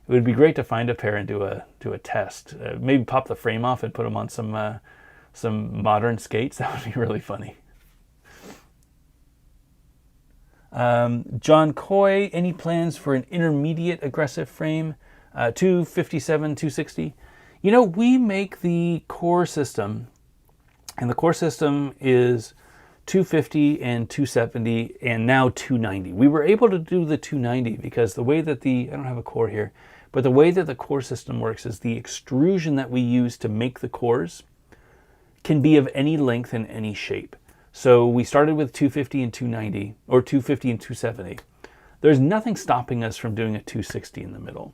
would be great to find a pair and do a test. Maybe pop the frame off and put them on some modern skates. That would be really funny. John Coy, any plans for an intermediate aggressive frame? 257, 260. You know, we make the core system, and the core system is 250 and 270 and now 290. We were able to do the 290 because the way that I don't have a core here, but the way that the core system works is the extrusion that we use to make the cores can be of any length and any shape. So we started with 250 and 290 or 250 and 270. There's nothing stopping us from doing a 260 in the middle,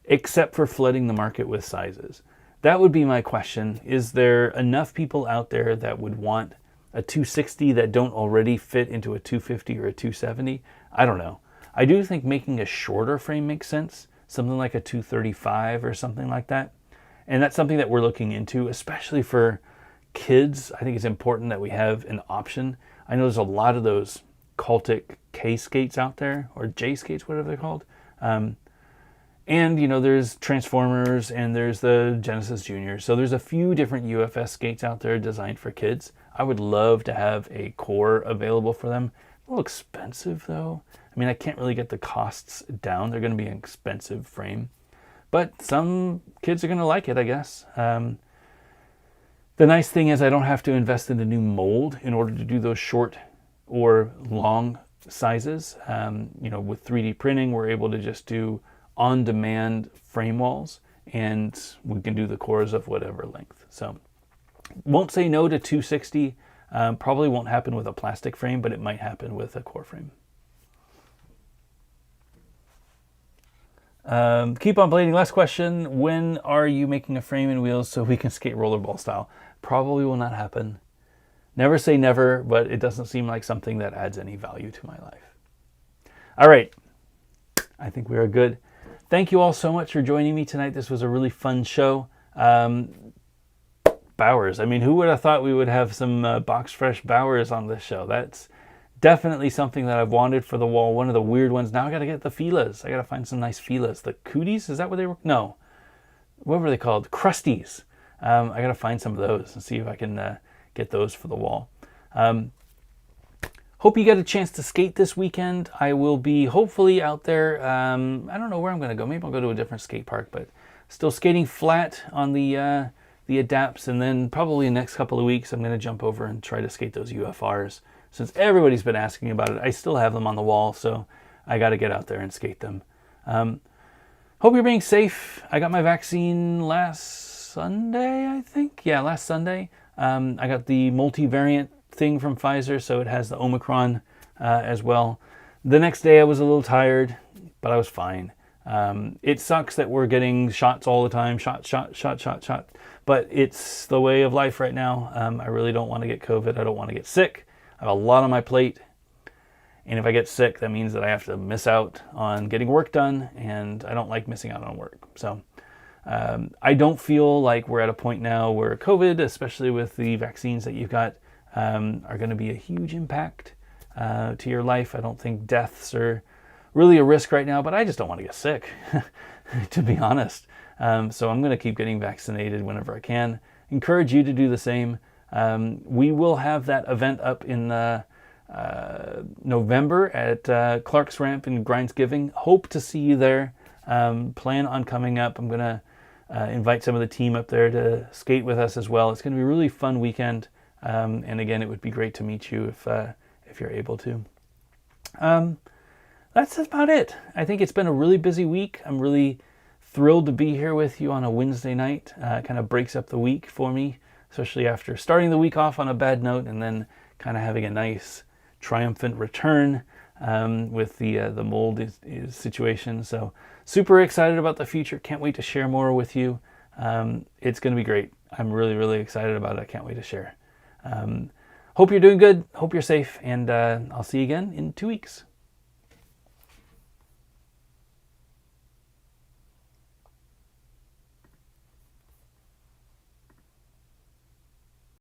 except for flooding the market with sizes. That would be my question. Is there enough people out there that would want a 260 that don't already fit into a 250 or a 270? I don't know. I do think making a shorter frame makes sense, something like a 235 or something like that. And that's something that we're looking into, especially for kids. I think it's important that we have an option. I know there's a lot of those cultic K skates out there, or J skates, whatever they're called. And, you know, there's Transformers and there's the Genesis Junior. So there's a few different UFS skates out there designed for kids. I would love to have a core available for them. A little expensive, though. I mean, I can't really get the costs down. They're going to be an expensive frame. But some kids are going to like it, I guess. The nice thing is I don't have to invest in a new mold in order to do those short or long sizes. You know, with 3D printing, we're able to just do on-demand frame walls, and we can do the cores of whatever length. So won't say no to 260. Probably won't happen with a plastic frame, but it might happen with a core frame. Keep on blading. Last question. When are you making a frame and wheels so we can skate rollerball style? Probably will not happen. Never say never, but it doesn't seem like something that adds any value to my life. All right. I think we are good. Thank you all so much for joining me tonight. This was a really fun show. Bauers. I mean, who would have thought we would have some box fresh Bauers on this show? That's definitely something that I've wanted for the wall. One of the weird ones. Now I got to get the Filas. I got to find some nice Filas. The Cooties? Is that what they were? No. What were they called? Crusties. I got to find some of those and see if I can get those for the wall. Hope you get a chance to skate this weekend. I will be hopefully out there. I don't know where I'm going to go. Maybe I'll go to a different skate park, but still skating flat on the adapts. And then probably in the next couple of weeks, I'm going to jump over and try to skate those UFRs. Since everybody's been asking about it, I still have them on the wall, so I got to get out there and skate them. Hope you're being safe. I got my vaccine last Sunday, I think. Yeah, last Sunday. I got the multivariant thing from Pfizer, so it has the Omicron as well. The next day I was a little tired, but I was fine. It sucks that we're getting shots all the time. Shot. But it's the way of life right now. I really don't want to get COVID. I don't want to get sick. I have a lot on my plate, and if I get sick, that means that I have to miss out on getting work done, and I don't like missing out on work. So I don't feel like we're at a point now where COVID, especially with the vaccines that you've got, are going to be a huge impact to your life. I don't think deaths are really a risk right now, but I just don't want to get sick, to be honest. So I'm going to keep getting vaccinated whenever I can. Encourage you to do the same. We will have that event up in November at Clark's Ramp in Grindsgiving. Hope to see you there. Plan on coming up. I'm going to invite some of the team up there to skate with us as well. It's going to be a really fun weekend. And again, it would be great to meet you if you're able to. That's about it. I think it's been a really busy week. I'm really thrilled to be here with you on a Wednesday night. Kind of breaks up the week for me, especially after starting the week off on a bad note and then kind of having a nice triumphant return with the mold situation. So super excited about the future. Can't wait to share more with you. It's going to be great. I'm really, really excited about it. I can't wait to share. Hope you're doing good. Hope you're safe. And I'll see you again in 2 weeks.